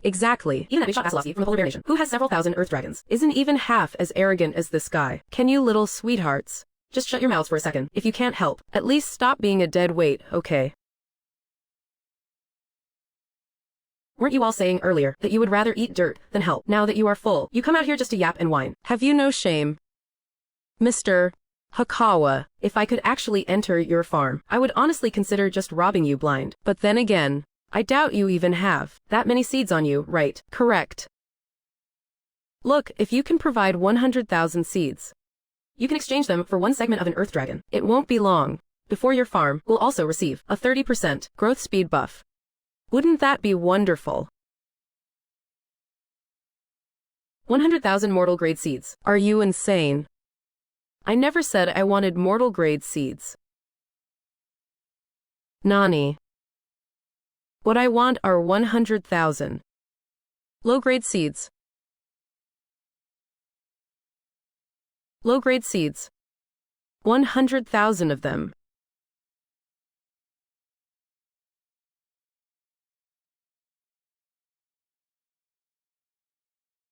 Exactly. Even that big shot Vasilevsky from the Polar Bear Nation, who has several thousand Earth Dragons, isn't even half as arrogant as this guy. Can you little sweethearts just shut your mouths for a second? If you can't help, at least stop being a dead weight, okay? Weren't you all saying earlier that you would rather eat dirt than help? Now that you are full, you come out here just to yap and whine. Have you no shame? Mr. Hakawa, if I could actually enter your farm, I would honestly consider just robbing you blind. But then again, I doubt you even have that many seeds on you, right? Correct. Look, if you can provide 100,000 seeds, you can exchange them for one segment of an Earth Dragon. It won't be long before your farm will also receive a 30% growth speed buff. Wouldn't that be wonderful? 100,000 mortal grade seeds. Are you insane? I never said I wanted mortal grade seeds. Nani. What I want are 100,000 low-grade seeds. Low-grade seeds. 100,000 of them.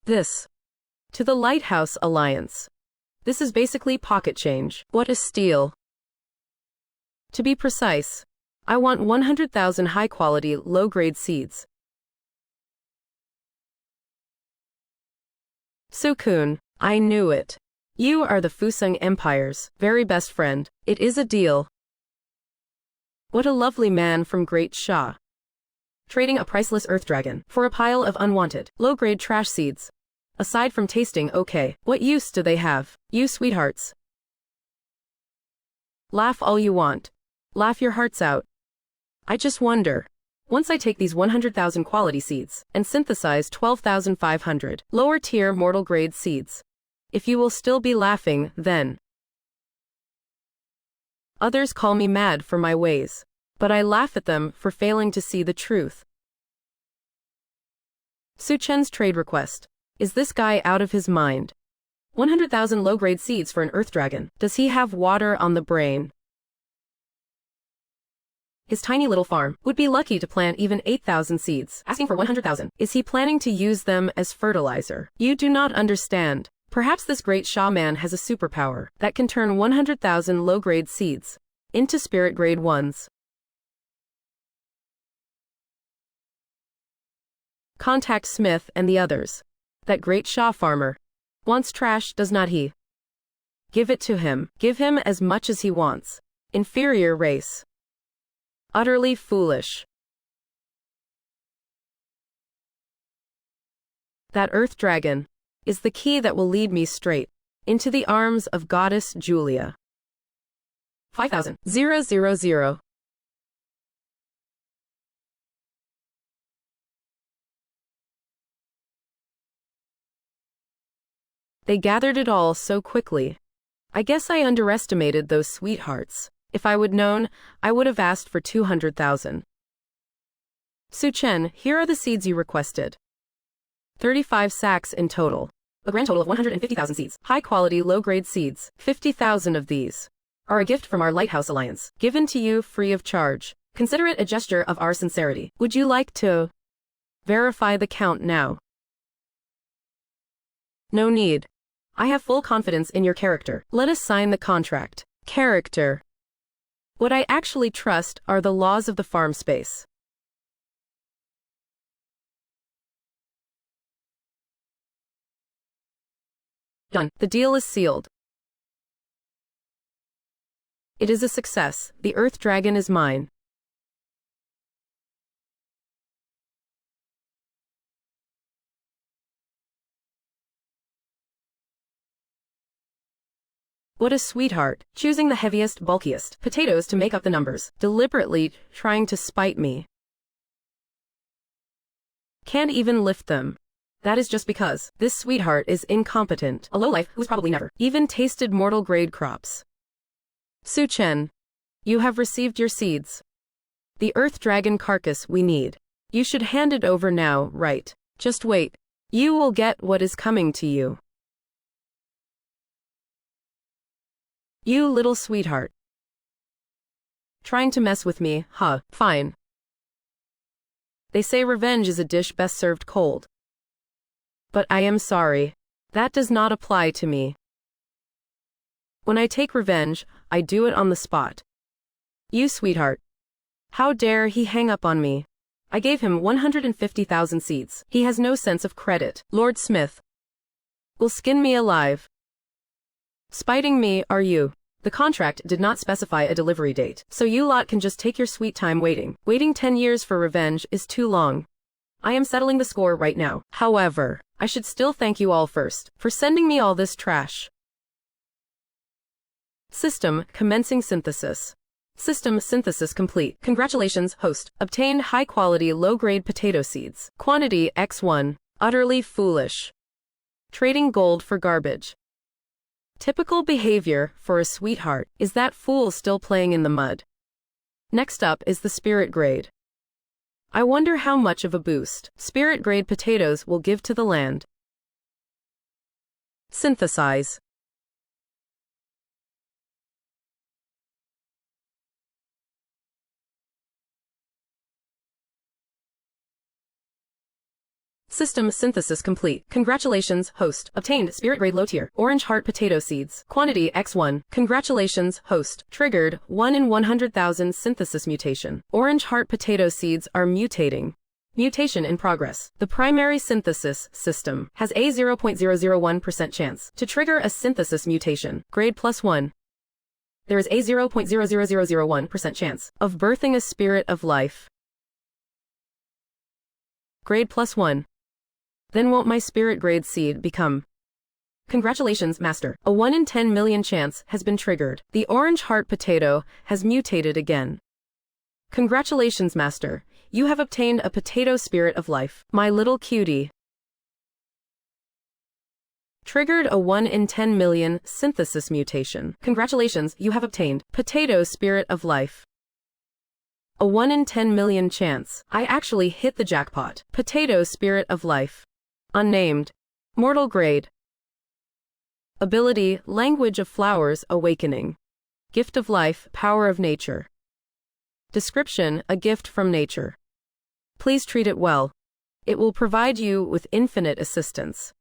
This To the Lighthouse Alliance. This is basically pocket change. What a steal. To be precise, I want 100,000 high-quality, low-grade seeds. Sukun, I knew it. You are the Fusang Empire's very best friend. It is a deal. What a lovely man from Great Sha. Trading a priceless earth dragon for a pile of unwanted, low-grade trash seeds. Aside from tasting okay, what use do they have, you sweethearts? Laugh all you want. Laugh your hearts out. I just wonder. Once I take these 100,000 quality seeds and synthesize 12,500 lower-tier mortal-grade seeds, if you will still be laughing, then. Others call me mad for my ways, but I laugh at them for failing to see the truth. Su Chen's trade request. Is this guy out of his mind? 100,000 low-grade seeds for an earth dragon. Does he have water on the brain? His tiny little farm would be lucky to plant even 8,000 seeds, asking for 100,000. Is he planning to use them as fertilizer? You do not understand. Perhaps this great Sha man has a superpower that can turn 100,000 low-grade seeds into spirit-grade ones. Contact Smith and the others. That great Sha farmer wants trash, does not he? Give it to him. Give him as much as he wants. Inferior race. Utterly foolish. That earth dragon is the key that will lead me straight into the arms of Goddess Julia. 5,000. They gathered it all so quickly. I guess I underestimated those sweethearts. If I would known, I would have asked for 200,000. Su Chen, here are the seeds you requested. 35 sacks in total. A grand total of 150,000 seeds. High-quality, low-grade seeds. 50,000 of these are a gift from our Lighthouse Alliance, given to you free of charge. Consider it a gesture of our sincerity. Would you like to verify the count now? No need. I have full confidence in your character. Let us sign the contract. Character. What I actually trust are the laws of the farm space. Done. The deal is sealed. It is a success. The Earth Dragon is mine. What a sweetheart, choosing the heaviest, bulkiest potatoes to make up the numbers, deliberately trying to spite me. Can't even lift them. That is just because this sweetheart is incompetent, a lowlife who's probably never even tasted mortal grade crops. Su Chen, you have received your seeds. The earth dragon carcass we need. You should hand it over now, right? Just wait. You will get what is coming to you. You little sweetheart. Trying to mess with me, huh? Fine. They say revenge is a dish best served cold. But I am sorry. That does not apply to me. When I take revenge, I do it on the spot. You sweetheart. How dare he hang up on me? I gave him 150,000 seeds. He has no sense of credit. Lord Smith will skin me alive. Spiting me, are you? The contract did not specify a delivery date, so you lot can just take your sweet time waiting. Waiting 10 years for revenge is too long. I am settling the score right now. However, I should still thank you all first for sending me all this trash. System commencing synthesis. System synthesis complete. Congratulations, host. Obtained high-quality, low-grade potato seeds. Quantity X1. Utterly foolish. Trading gold for garbage. Typical behavior for a sweetheart. Is that fool still playing in the mud? Next up is the spirit grade. I wonder how much of a boost spirit grade potatoes will give to the land. Synthesize. System synthesis complete. Congratulations, host. Obtained spirit grade low tier. Orange heart potato seeds. Quantity X1. Congratulations, host. Triggered 1 in 100,000 synthesis mutation. Orange heart potato seeds are mutating. Mutation in progress. The primary synthesis system has a 0.001% chance to trigger a synthesis mutation. Grade +1. There is a 0.00001% chance of birthing a spirit of life. Grade +1. Then won't my spirit grade seed become? Congratulations, Master. A 1 in 10 million chance has been triggered. The orange heart potato has mutated again. Congratulations, Master. You have obtained a potato spirit of life. My little cutie. Triggered a 1 in 10 million synthesis mutation. Congratulations, you have obtained potato spirit of life. A 1 in 10 million chance. I actually hit the jackpot. Potato spirit of life. Unnamed. Mortal grade. Ability, language of flowers, awakening. Gift of life, power of nature. Description, a gift from nature. Please treat it well. It will provide you with infinite assistance.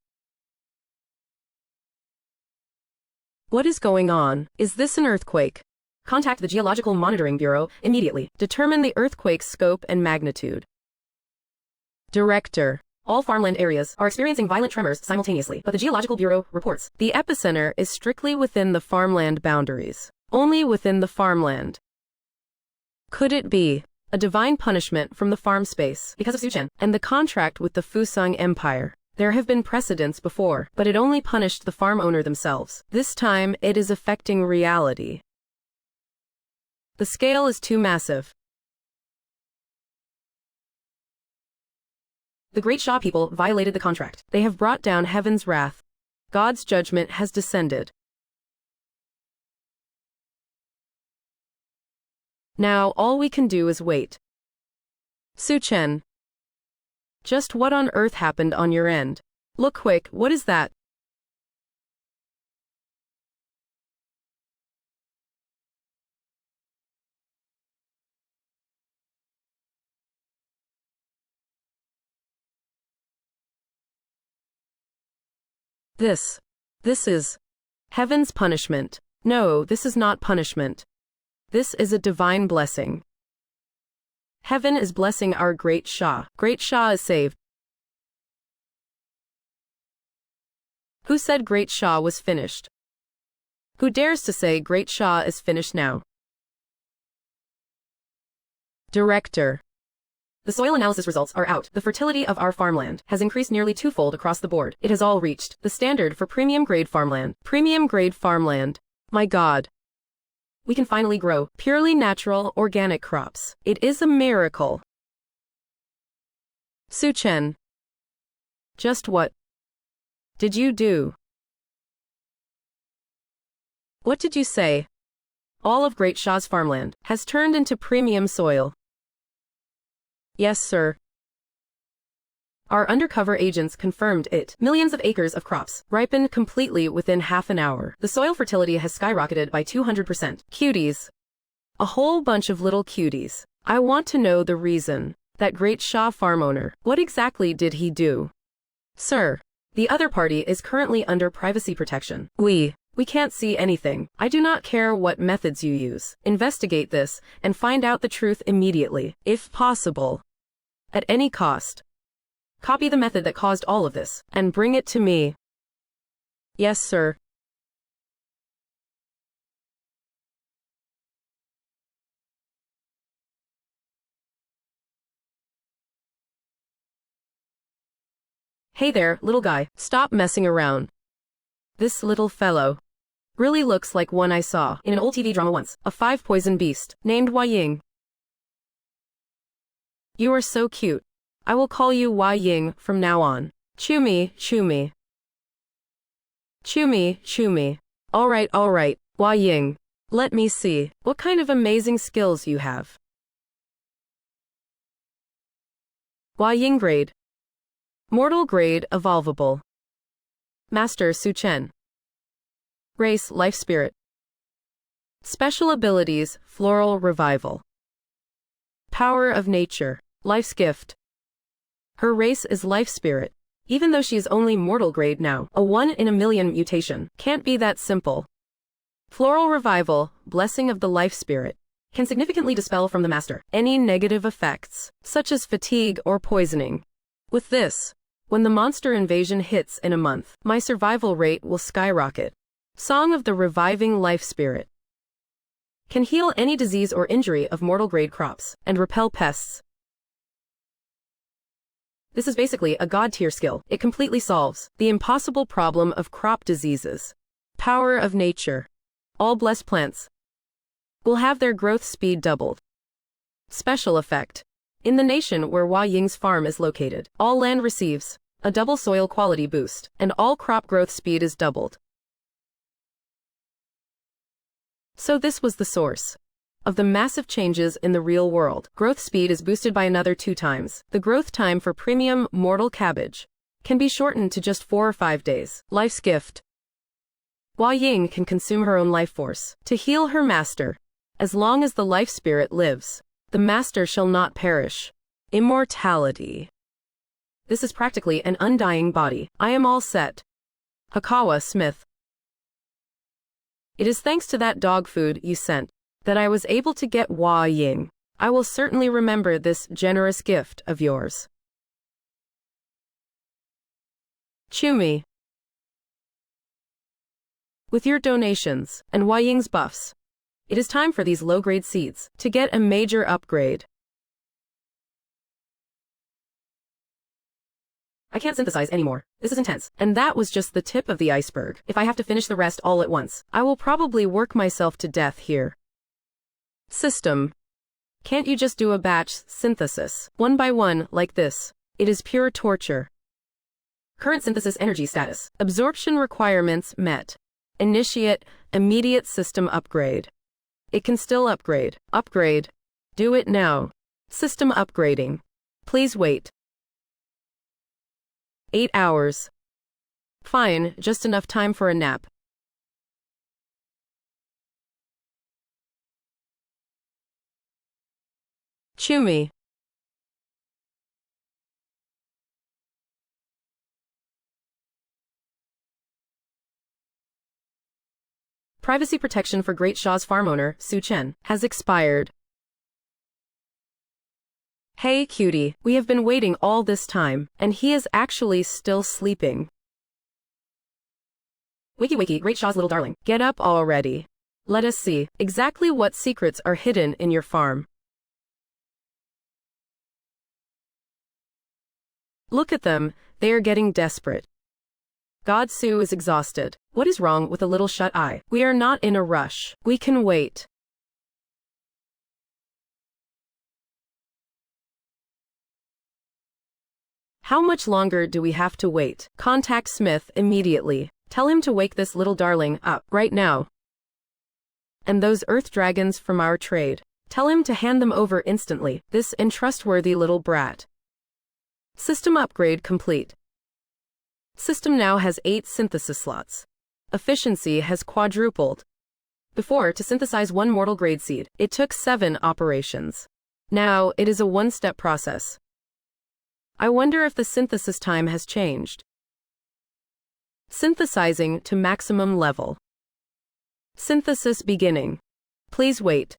What is going on? Is this an earthquake? Contact the Geological Monitoring Bureau immediately. Determine the earthquake's scope and magnitude. Director. All farmland areas are experiencing violent tremors simultaneously, but the Geological Bureau reports the epicenter is strictly within the farmland boundaries. Only within the farmland. Could it be a divine punishment from the farm space because of Suchen and the contract with the Fusang Empire? There have been precedents before, but it only punished the farm owner themselves. This time, it is affecting reality. The scale is too massive. The Great Sha people violated the contract. They have brought down heaven's wrath. God's judgment has descended. Now, all we can do is wait. Suchen. Just what on earth happened on your end? Look quick, what is that? This is heaven's punishment. No, this is not punishment. This is a divine blessing. Heaven is blessing our Great Sha. Great Sha is saved. Who said Great Sha was finished? Who dares to say Great Sha is finished now? Director. The soil analysis results are out. The fertility of our farmland has increased nearly twofold across the board. It has all reached the standard for premium grade farmland. Premium grade farmland. My God. We can finally grow purely natural, organic crops. It is a miracle. Suchen. Just what did you do? What did you say? All of Great Sha's farmland has turned into premium soil. Yes, sir. Our undercover agents confirmed it. Millions of acres of crops ripened completely within half an hour. The soil fertility has skyrocketed by 200%. Cuties. A whole bunch of little cuties. I want to know the reason. That Great Sha farm owner. What exactly did he do? Sir, the other party is currently under privacy protection. We can't see anything. I do not care what methods you use. Investigate this and find out the truth immediately, if possible. At any cost. Copy the method that caused all of this, and bring it to me. Yes, sir. Hey there, little guy, stop messing around. This little fellow really looks like one I saw in an old TV drama once, a 5-poison beast, named Wai Ying. You are so cute. I will call you Wai Ying from now on. Chew me, chew me. Chew me, chew me. All right, Wai Ying. Let me see what kind of amazing skills you have. Wai Ying grade. Mortal grade, evolvable. Master Suchen. Race, life spirit. Special abilities, floral revival. Power of nature, life's gift. Her race is life spirit. Even though she is only mortal grade now, a 1 in a million mutation. Can't be that simple. Floral revival, blessing of the life spirit, can significantly dispel from the master any negative effects, such as fatigue or poisoning. With this, when the monster invasion hits in a month, my survival rate will skyrocket. Song of the Reviving Life Spirit. Can heal any disease or injury of mortal grade crops, and repel pests. This is basically a god tier skill. It completely solves the impossible problem of crop diseases. Power of nature. All blessed plants will have their growth speed doubled. Special effect. In the nation where Hua Ying's farm is located, all land receives a double soil quality boost, and all crop growth speed is doubled. So this was the source of the massive changes in the real world. Growth speed is boosted by another 2 times. The growth time for premium mortal cabbage can be shortened to just 4 or 5 days. Life's gift. Hua Ying can consume her own life force to heal her master. As long as the life spirit lives, the master shall not perish. Immortality. This is practically an undying body. I am all set. Hakawa Smith. It is thanks to that dog food you sent that I was able to get Hua Ying. I will certainly remember this generous gift of yours. Chumi. With your donations and Hua Ying's buffs, it is time for these low-grade seeds to get a major upgrade. I can't synthesize anymore. This is intense. And that was just the tip of the iceberg. If I have to finish the rest all at once, I will probably work myself to death here. System. Can't you just do a batch synthesis, 1 by 1, like this? It is pure torture. Current synthesis energy status. Absorption requirements met. Initiate immediate system upgrade. It can still upgrade. Upgrade. Do it now. System upgrading. Please wait. 8 hours. Fine, just enough time for a nap. Chumi. Privacy protection for Great Shaw's farm owner, Su Chen, has expired. Hey cutie, we have been waiting all this time, and he is actually still sleeping. Wakey, Great Shaw's little darling, get up already. Let us see exactly what secrets are hidden in your farm. Look at them, they are getting desperate. God Su is exhausted. What is wrong with a little shut eye? We are not in a rush. We can wait. How much longer do we have to wait? Contact Smith immediately. Tell him to wake this little darling up right now. And those earth dragons from our trade. Tell him to hand them over instantly, this untrustworthy little brat. System upgrade complete. System now has 8 synthesis slots. Efficiency has quadrupled. Before, to synthesize 1 mortal grade seed, it took 7 operations. Now, it is a 1-step process. I wonder if the synthesis time has changed. Synthesizing to maximum level. Synthesis beginning. Please wait.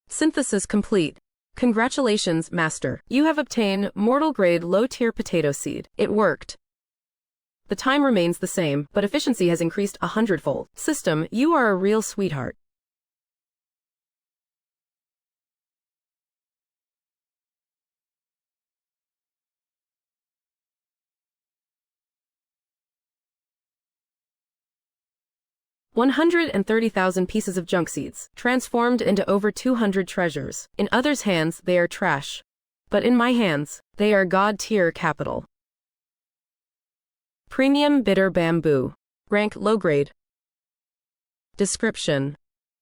Synthesis complete. Congratulations, Master. You have obtained mortal grade low-tier potato seed. It worked. The time remains the same, but efficiency has increased 100-fold. System, you are a real sweetheart. $130,000 pieces of junk seeds, transformed into over 200 treasures. In others' hands, they are trash. But in my hands, they are god-tier capital. Premium bitter bamboo. Rank low grade. Description.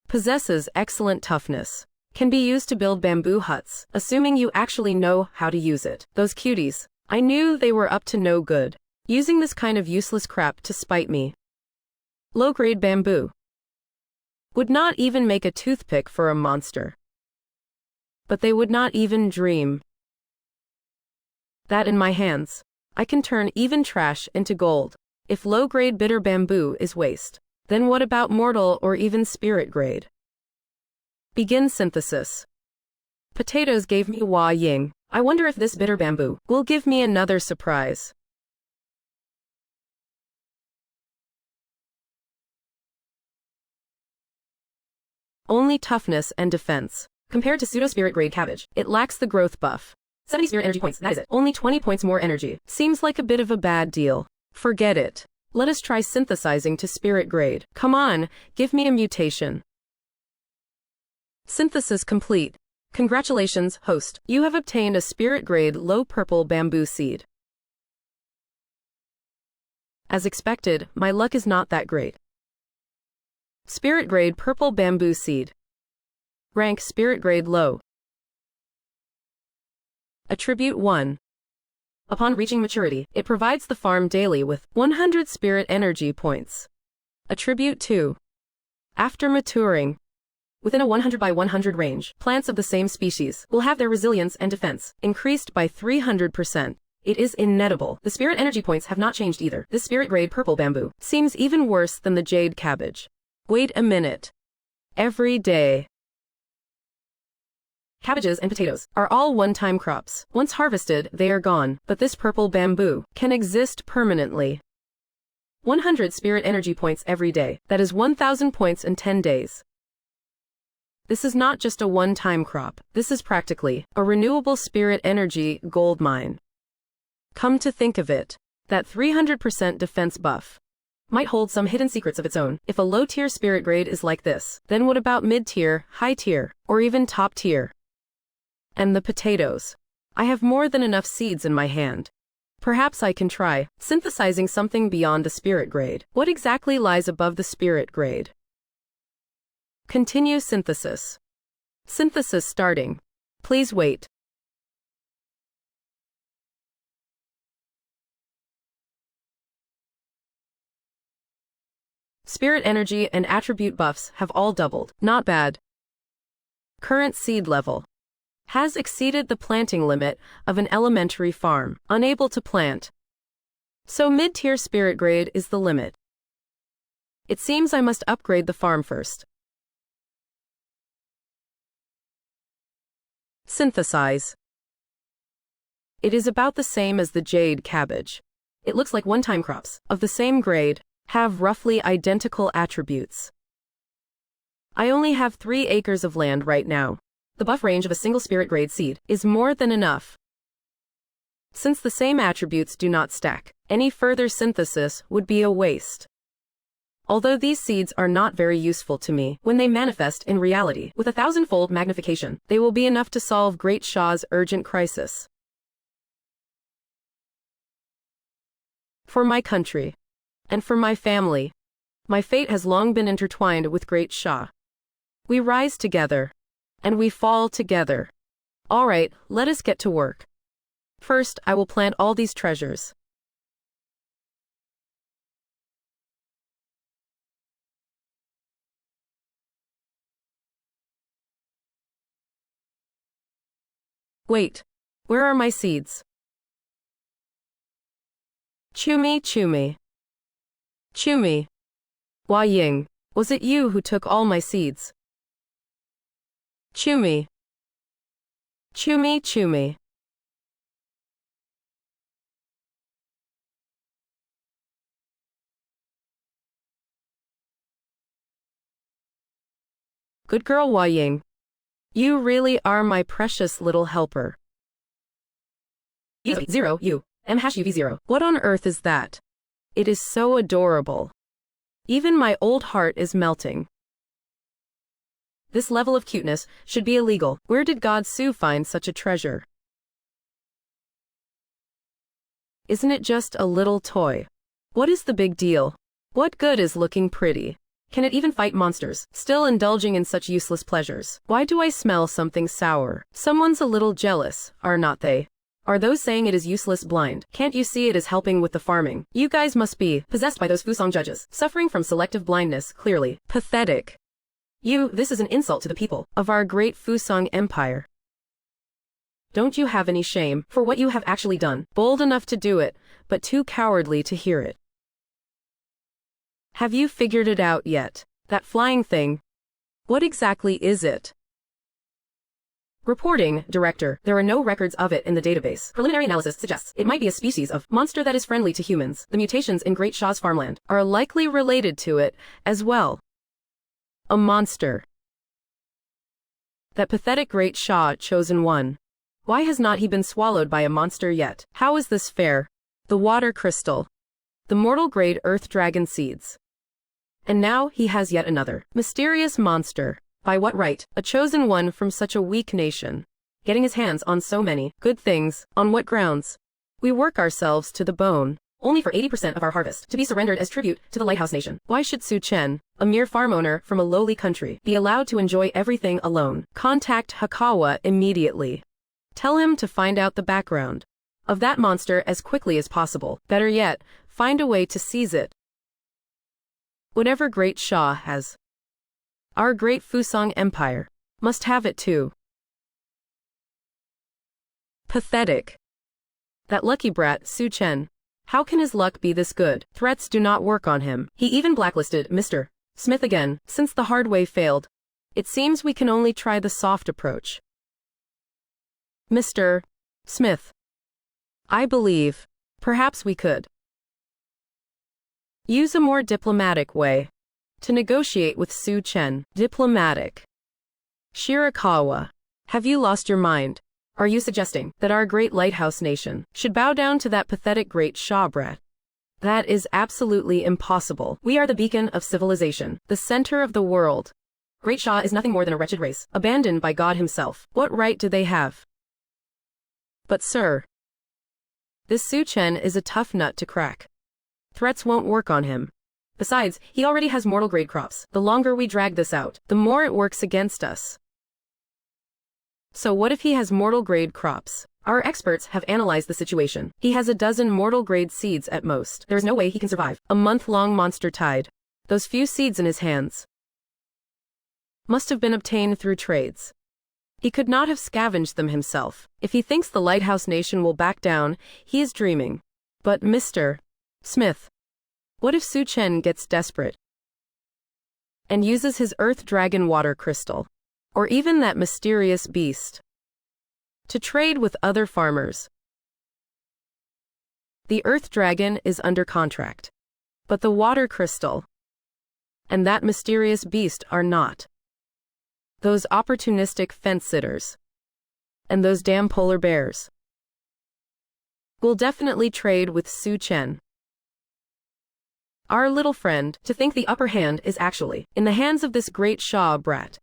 Possesses excellent toughness. Can be used to build bamboo huts, assuming you actually know how to use it. Those cuties. I knew they were up to no good, using this kind of useless crap to spite me. Low-grade bamboo. Would not even make a toothpick for a monster. But they would not even dream That in my hands, I can turn even trash into gold. If low-grade bitter bamboo is waste, then what about mortal or even spirit grade? Begin synthesis. Potatoes gave me Hua Ying. I wonder if this bitter bamboo will give me another surprise. Only toughness and defense. Compared to pseudo-spirit grade cabbage, it lacks the growth buff. 70 spirit energy points, that is it. Only 20 points more energy. Seems like a bit of a bad deal. Forget it. Let us try synthesizing to spirit grade. Come on, give me a mutation. Synthesis complete. Congratulations, host. You have obtained a spirit grade low purple bamboo seed. As expected, my luck is not that great. Spirit grade purple bamboo seed. Rank spirit grade low. Attribute 1. Upon reaching maturity, it provides the farm daily with 100 spirit energy points. Attribute 2. After maturing, within a 100 by 100 range, plants of the same species will have their resilience and defense increased by 300%. It is inedible. The spirit energy points have not changed either. This spirit grade purple bamboo seems even worse than the jade cabbage. Wait a minute. Every day. Cabbages and potatoes are all one-time crops. Once harvested, they are gone, but this purple bamboo can exist permanently. 100 spirit energy points every day. That is 1,000 points in 10 days. This is not just a one-time crop. This is practically a renewable spirit energy gold mine. Come to think of it, that 300% defense buff might hold some hidden secrets of its own. If a low-tier spirit grade is like this, then what about mid-tier, high-tier, or even top-tier? And the potatoes. I have more than enough seeds in my hand. Perhaps I can try synthesizing something beyond the spirit grade. What exactly lies above the spirit grade? Continue synthesis. Synthesis starting. Please wait. Spirit energy and attribute buffs have all doubled. Not bad. Current seed level has exceeded the planting limit of an elementary farm. Unable to plant. So mid-tier spirit grade is the limit. It seems I must upgrade the farm first. Synthesize. It is about the same as the jade cabbage. It looks like one-time crops of the same grade have roughly identical attributes. I only have 3 acres of land right now. The buff range of a single spirit grade seed is more than enough. Since the same attributes do not stack, any further synthesis would be a waste. Although these seeds are not very useful to me, when they manifest in reality with 1,000-fold magnification, they will be enough to solve Great Shah's urgent crisis. For my country, and for my family, my fate has long been intertwined with Great Shah. We rise together, and we fall together. All right, let us get to work. First, I will plant all these treasures. Wait, where are my seeds? Chumi, Chumi. Chumi. Hua Ying, was it you who took all my seeds? Chumi. Chumi, Chumi. Good girl, Hua Ying. You really are my precious little helper. Zero, U, M#UV0. What on earth is that? It is so adorable. Even my old heart is melting. This level of cuteness should be illegal. Where did God Su find such a treasure? Isn't it just a little toy? What is the big deal? What good is looking pretty? Can it even fight monsters? Still indulging in such useless pleasures. Why do I smell something sour? Someone's a little jealous, are not they? Are those saying it is useless blind? Can't you see it is helping with the farming? You guys must be possessed by those Fusong judges, suffering from selective blindness, clearly. Pathetic. This is an insult to the people of our great Fusong Empire. Don't you have any shame for what you have actually done? Bold enough to do it, but too cowardly to hear it. Have you figured it out yet? That flying thing? What exactly is it? Reporting, Director. There are no records of it in the database. Preliminary analysis suggests it might be a species of monster that is friendly to humans. The mutations in Great Shaw's farmland are likely related to it as well. A monster. That pathetic Great Shaw, Chosen One. Why has not he been swallowed by a monster yet? How is this fair? The water crystal. The mortal grade earth dragon seeds. And now he has yet another mysterious monster. By what right? A chosen one from such a weak nation. Getting his hands on so many good things. On what grounds? We work ourselves to the bone. Only for 80% of our harvest to be surrendered as tribute to the lighthouse nation. Why should Su Chen, a mere farm owner from a lowly country, be allowed to enjoy everything alone? Contact Hakawa immediately. Tell him to find out the background of that monster as quickly as possible. Better yet, find a way to seize it. Whatever Great Shaw has, our great Fusang Empire must have it too. Pathetic. That lucky brat, Su Chen. How can his luck be this good? Threats do not work on him. He even blacklisted Mr. Smith again, since the hard way failed. It seems we can only try the soft approach. Mr. Smith. I believe, perhaps we could use a more diplomatic way to negotiate with Su Chen. Diplomatic. Shirakawa. Have you lost your mind? Are you suggesting that our great lighthouse nation should bow down to that pathetic Great Shaw brat? That is absolutely impossible. We are the beacon of civilization, the center of the world. Great Shaw is nothing more than a wretched race, abandoned by God himself. What right do they have? But sir, this Su Chen is a tough nut to crack. Threats won't work on him. Besides, he already has mortal grade crops. The longer we drag this out, the more it works against us. So what if he has mortal grade crops? Our experts have analyzed the situation. He has a dozen mortal grade seeds at most. There is no way he can survive a month-long monster tide. Those few seeds in his hands must have been obtained through trades. He could not have scavenged them himself. If he thinks the lighthouse nation will back down, he is dreaming. But Mr. Smith, what if Su Chen gets desperate and uses his earth dragon water crystal, or even that mysterious beast, to trade with other farmers? The earth dragon is under contract, but the water crystal and that mysterious beast are not. Those opportunistic fence-sitters and those damn polar bears will definitely trade with Su Chen. Our little friend, to think the upper hand is actually in the hands of this Great Shaw brat.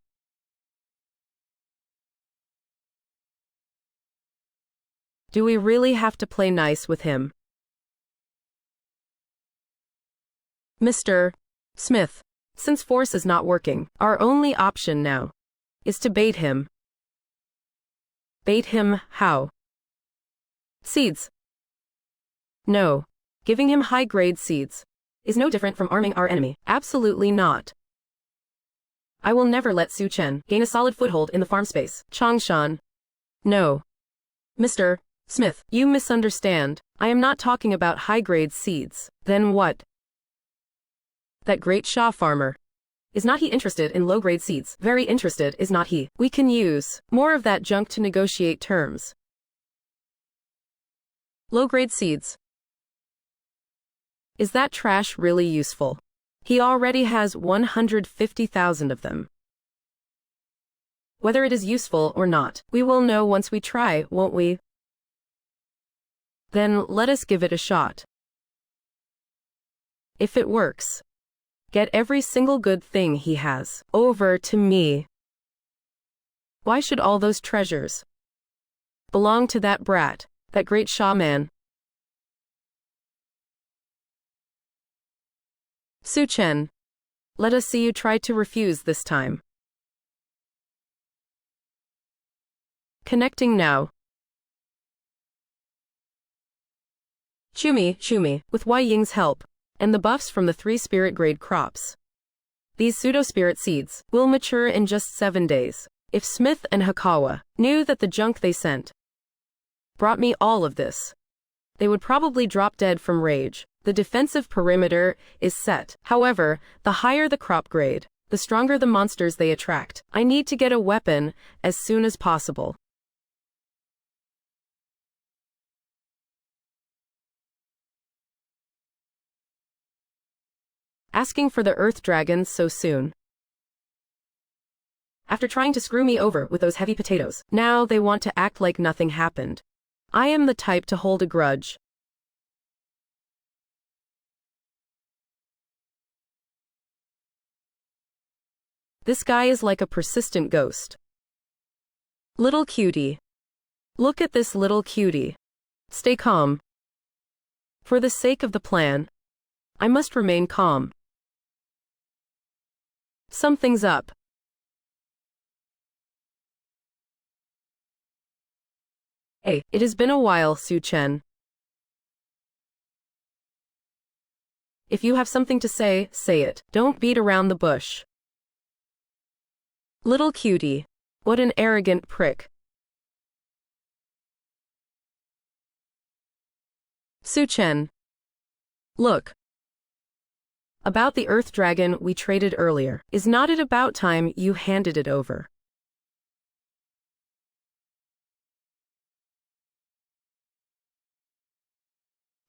Do we really have to play nice with him? Mr. Smith, since force is not working, our only option now is to bait him. Bait him how? Seeds. No. Giving him high-grade seeds is no different from arming our enemy. Absolutely not. I will never let Su Chen gain a solid foothold in the farm space. Changshan. No. Mr. Smith, you misunderstand. I am not talking about high-grade seeds. Then what? That Great Shaw farmer. Is not he interested in low-grade seeds? Very interested, is not he? We can use more of that junk to negotiate terms. Low-grade seeds. Is that trash really useful? He already has 150,000 of them. Whether it is useful or not, we will know once we try, won't we? Then let us give it a shot. If it works, get every single good thing he has over to me. Why should all those treasures belong to that brat, that Great Shaw man? Su Chen, let us see you try to refuse this time. Connecting now. Chumi, with Wei Ying's help, and the buffs from the 3 spirit grade crops, these pseudo-spirit seeds will mature in just 7 days. If Smith and Hakawa knew that the junk they sent brought me all of this. They would probably drop dead from rage. The defensive perimeter is set. However, the higher the crop grade, the stronger the monsters they attract. I need to get a weapon as soon as possible. Asking for the earth dragons so soon. After trying to screw me over with those heavy potatoes, now they want to act like nothing happened. I am the type to hold a grudge. This guy is like a persistent ghost. Little cutie. Look at this little cutie. Stay calm. For the sake of the plan, I must remain calm. Something's up. Hey, it has been a while, Su Chen. If you have something to say, say it. Don't beat around the bush. Little cutie. What an arrogant prick. Su Chen. Look. About the earth dragon we traded earlier. Is not it about time you handed it over?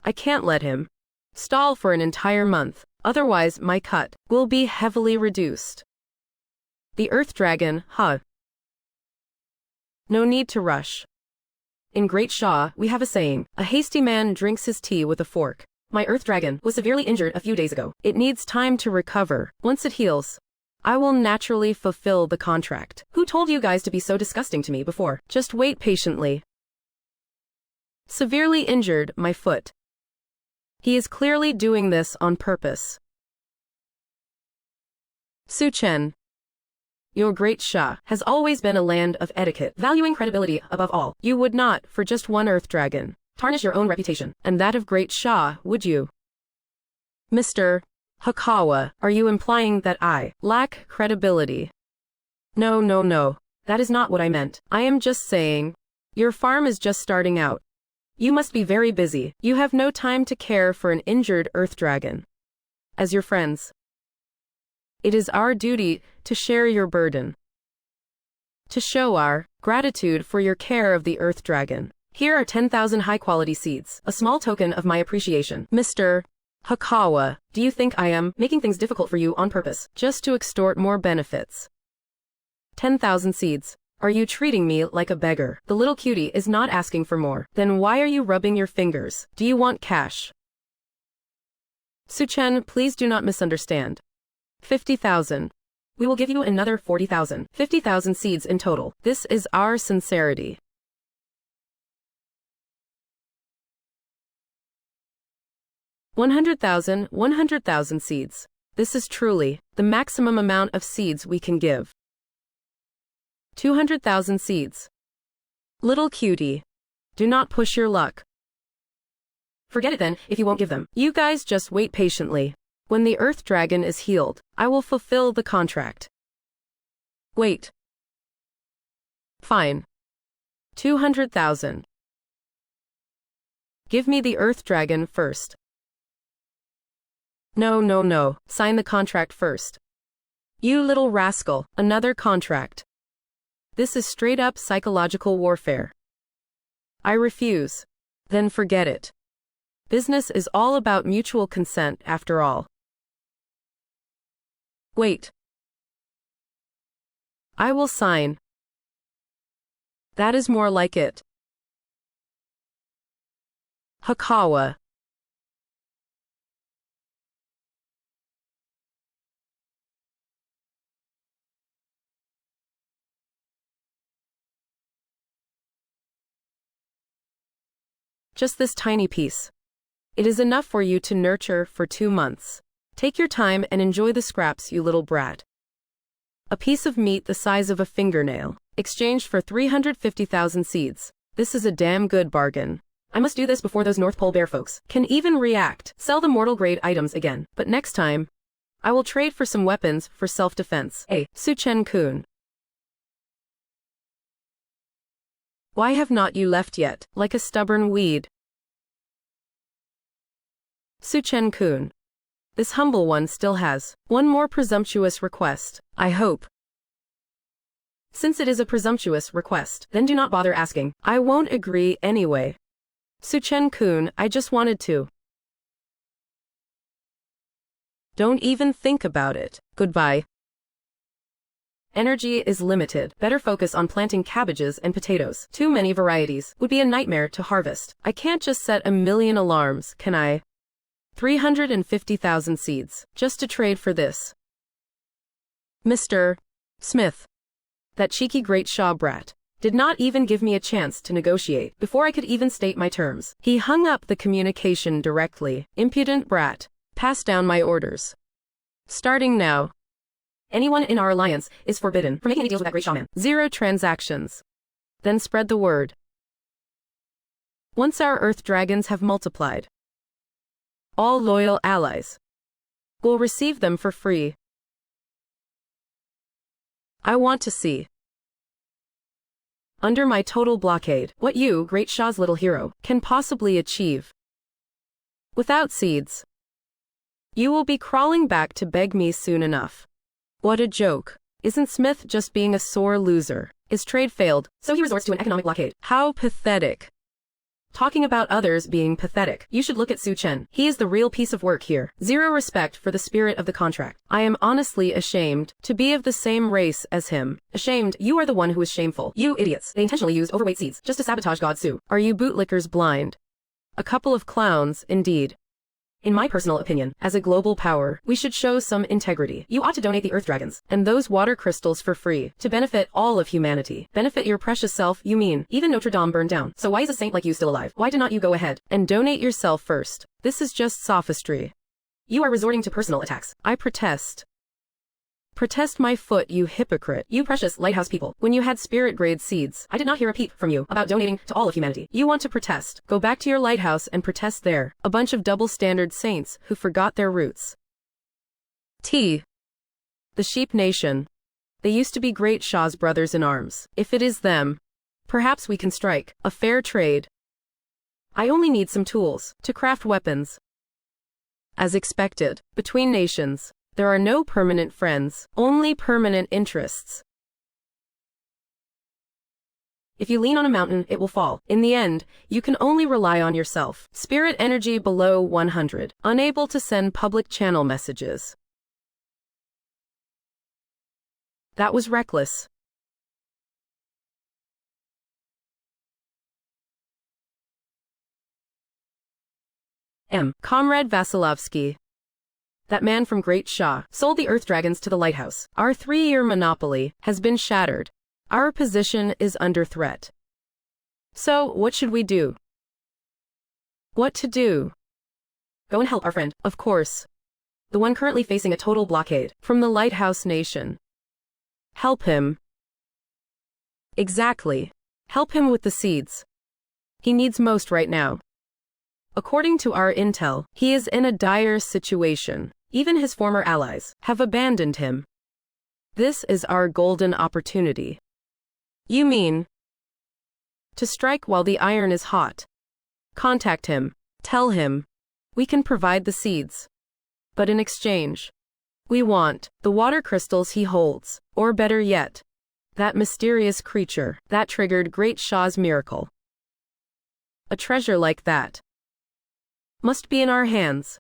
I can't let him stall for an entire month, otherwise my cut will be heavily reduced. The earth dragon, huh? No need to rush. In Great Shaw, we have a saying, a hasty man drinks his tea with a fork. My earth dragon was severely injured a few days ago. It needs time to recover. Once it heals, I will naturally fulfill the contract. Who told you guys to be so disgusting to me before? Just wait patiently. Severely injured my foot. He is clearly doing this on purpose. Su Chen. Your Great Shah has always been a land of etiquette, valuing credibility above all. You would not, for just one earth dragon, tarnish your own reputation, and that of Great Shah, would you? Mr. Hakawa, are you implying that I lack credibility? No, no, no. That is not what I meant. I am just saying, your farm is just starting out. You must be very busy. You have no time to care for an injured earth dragon. As your friends, it is our duty to share your burden. To show our gratitude for your care of the earth dragon. Here are 10,000 high-quality seeds, a small token of my appreciation. Mr. Hakawa, do you think I am making things difficult for you on purpose, just to extort more benefits? 10,000 seeds. Are you treating me like a beggar? The little cutie is not asking for more. Then why are you rubbing your fingers? Do you want cash? Su Chen, please do not misunderstand. 50,000. We will give you another 40,000. 50,000 seeds in total. This is our sincerity. $100,000 seeds. This is truly the maximum amount of seeds we can give. 200,000 seeds. Little cutie. Do not push your luck. Forget it then, if you won't give them. You guys just wait patiently. When the earth dragon is healed, I will fulfill the contract. Wait. Fine. 200,000. Give me the earth dragon first. No, no, no. Sign the contract first. You little rascal, another contract. This is straight up psychological warfare. I refuse. Then forget it. Business is all about mutual consent after all. Wait. I will sign. That is more like it. Hakawa. Just this tiny piece. It is enough for you to nurture for 2 months. Take your time and enjoy the scraps, you little brat. A piece of meat the size of a fingernail, exchanged for 350,000 seeds. This is a damn good bargain. I must do this before those North Pole bear folks can even react. Sell the mortal grade items again, but next time, I will trade for some weapons for self-defense. Hey, Su Chen-kun. Why have not you left yet, like a stubborn weed? Su-chen-kun. This humble one still has one more presumptuous request, I hope. Since it is a presumptuous request, then do not bother asking. I won't agree anyway. Su-chen-kun, I just wanted to. Don't even think about it. Goodbye. Energy is limited. Better focus on planting cabbages and potatoes. Too many varieties would be a nightmare to harvest. I can't just set a million alarms, can I? 350,000 seeds, just to trade for this. Mr. Smith. That cheeky great Shaw brat did not even give me a chance to negotiate before I could even state my terms. He hung up the communication directly. Impudent brat. Pass down my orders. Starting now. Anyone in our alliance is forbidden from making any deals with that great shaman. 0 transactions. Then spread the word. Once our earth dragons have multiplied, all loyal allies will receive them for free. I want to see, under my total blockade, what you, Great Shah's little hero, can possibly achieve. Without seeds, you will be crawling back to beg me soon enough. What a joke. Isn't Smith just being a sore loser? His trade failed, so he resorts to an economic blockade. How pathetic. Talking about others being pathetic. You should look at Su-chen. He is the real piece of work here. 0 respect for the spirit of the contract. I am honestly ashamed to be of the same race as him. Ashamed, you are the one who is shameful. You idiots. They intentionally used overweight seeds just to sabotage God Su. Are you bootlickers blind? A couple of clowns, indeed. In my personal opinion, as a global power, we should show some integrity. You ought to donate the earth dragons and those water crystals for free to benefit all of humanity. Benefit your precious self, you mean. Even Notre Dame burned down. So why is a saint like you still alive? Why do not you go ahead and donate yourself first? This is just sophistry. You are resorting to personal attacks. I protest. Protest my foot, you hypocrite. You precious lighthouse people. When you had spirit-grade seeds, I did not hear a peep from you about donating to all of humanity. You want to protest. Go back to your lighthouse and protest there. A bunch of double-standard saints who forgot their roots. The Sheep Nation. They used to be Great Shah's brothers in arms. If it is them, perhaps we can strike a fair trade. I only need some tools to craft weapons. As expected, between nations, there are no permanent friends, only permanent interests. If you lean on a mountain, it will fall. In the end, you can only rely on yourself. Spirit energy below 100, unable to send public channel messages. That was reckless. Comrade Vasilovsky. That man from Great Shah sold the earth dragons to the lighthouse. Our 3-year monopoly has been shattered. Our position is under threat. So, what should we do? What to do? Go and help our friend, of course. The one currently facing a total blockade from the lighthouse nation. Help him. Exactly. Help him with the seeds. He needs most right now. According to our intel, he is in a dire situation. Even his former allies have abandoned him. This is our golden opportunity. You mean to strike while the iron is hot? Contact him. Tell him we can provide the seeds. But in exchange, we want the water crystals he holds, or better yet, that mysterious creature that triggered Great Shah's miracle. A treasure like that must be in our hands.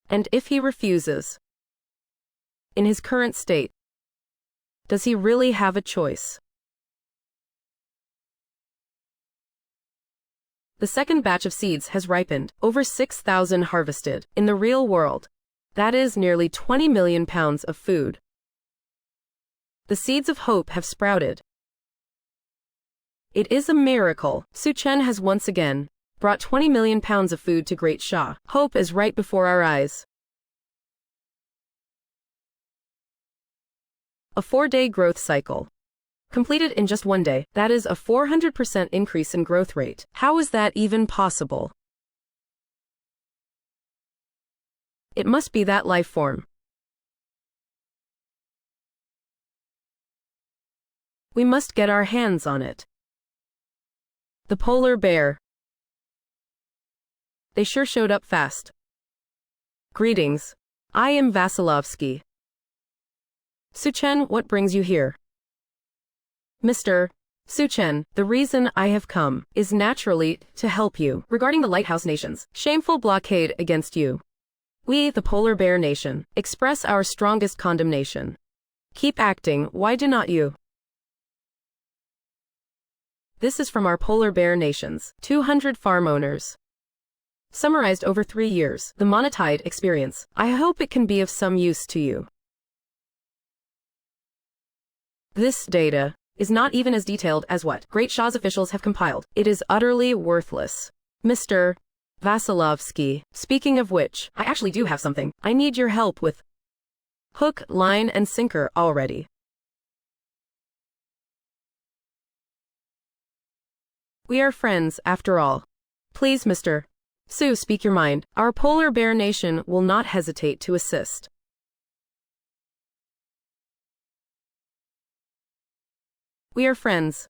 And if he refuses, in his current state, does he really have a choice? The second batch of seeds has ripened, over 6,000 harvested. In the real world, that is nearly 20 million pounds of food. The seeds of hope have sprouted. It is a miracle. Su-chen has once again brought 20 million pounds of food to Great Shah. Hope is right before our eyes. A 4-day growth cycle. Completed in just 1 day. That is a 400% increase in growth rate. How is that even possible? It must be that life form. We must get our hands on it. The polar bear. They sure showed up fast. Greetings. I am Vasilovsky. Suchen, what brings you here? Mr. Suchen, the reason I have come is naturally to help you regarding the Lighthouse Nation's shameful blockade against you. We, the Polar Bear Nation, express our strongest condemnation. Keep acting, why do not you? This is from our Polar Bear Nation's 200 farm owners. Summarized over 3 years, the monetized experience. I hope it can be of some use to you. This data is not even as detailed as what Great Shah's officials have compiled. It is utterly worthless. Mr. Vasilovsky, speaking of which, I actually do have something. I need your help with hook, line, and sinker already. We are friends, after all. Please, Mr. Su, speak your mind. Our Polar Bear Nation will not hesitate to assist. We are friends.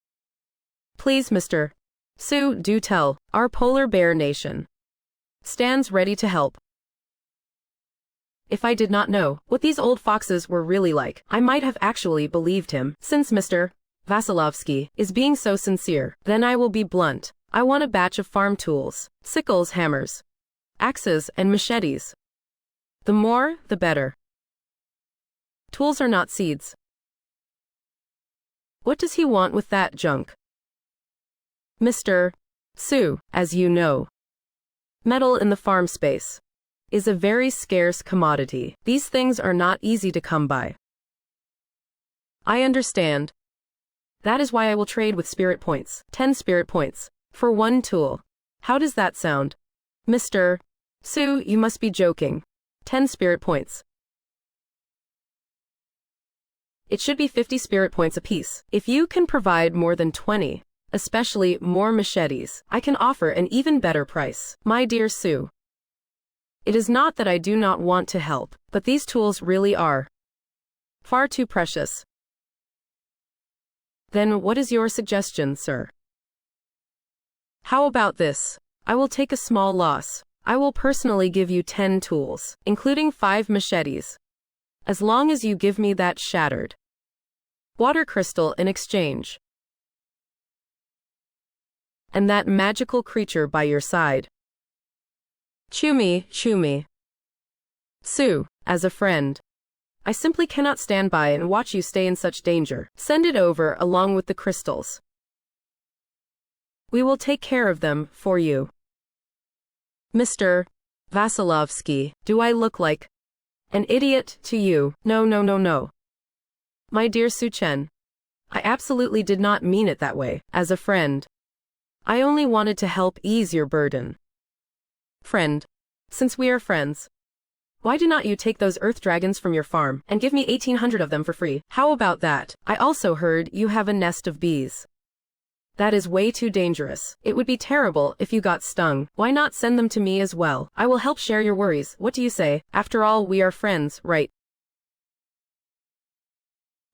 Please, Mr. Su, do tell. Our Polar Bear Nation stands ready to help. If I did not know what these old foxes were really like, I might have actually believed him. Since Mr. Vasilovsky is being so sincere, then I will be blunt. I want a batch of farm tools, sickles, hammers, axes, and machetes. The more, the better. Tools are not seeds. What does he want with that junk? Mr. Su, as you know, metal in the farm space is a very scarce commodity. These things are not easy to come by. I understand. That is why I will trade with spirit points, 10 spirit points, for 1 tool. How does that sound? Mr. Su, you must be joking. 10 spirit points. It should be 50 spirit points apiece. If you can provide more than 20, especially more machetes, I can offer an even better price. My dear Su, it is not that I do not want to help, but these tools really are far too precious. Then what is your suggestion, sir? How about this? I will take a small loss. I will personally give you 10 tools, including 5 machetes, as long as you give me that shattered water crystal in exchange. And that magical creature by your side. Chew me. Su, as a friend, I simply cannot stand by and watch you stay in such danger. Send it over along with the crystals. We will take care of them for you. Mr. Vasilovsky, do I look like an idiot to you? No. My dear Suchen, I absolutely did not mean it that way. As a friend, I only wanted to help ease your burden. Friend, since we are friends, why do not you take those earth dragons from your farm and give me 1,800 of them for free? How about that? I also heard you have a nest of bees. That is way too dangerous. It would be terrible if you got stung. Why not send them to me as well? I will help share your worries. What do you say? After all, we are friends, right?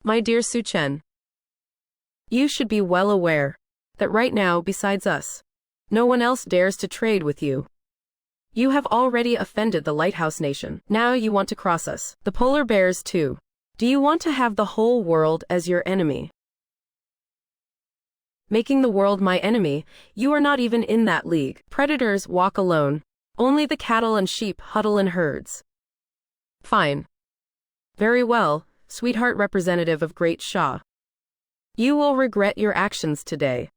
My dear Suchen, you should be well aware that right now, besides us, no one else dares to trade with you. You have already offended the Lighthouse Nation. Now you want to cross us. The polar bears too. Do you want to have the whole world as your enemy? Making the world my enemy, you are not even in that league. Predators walk alone. Only the cattle and sheep huddle in herds. Fine. Very well, sweetheart representative of Great Shah. You will regret your actions today.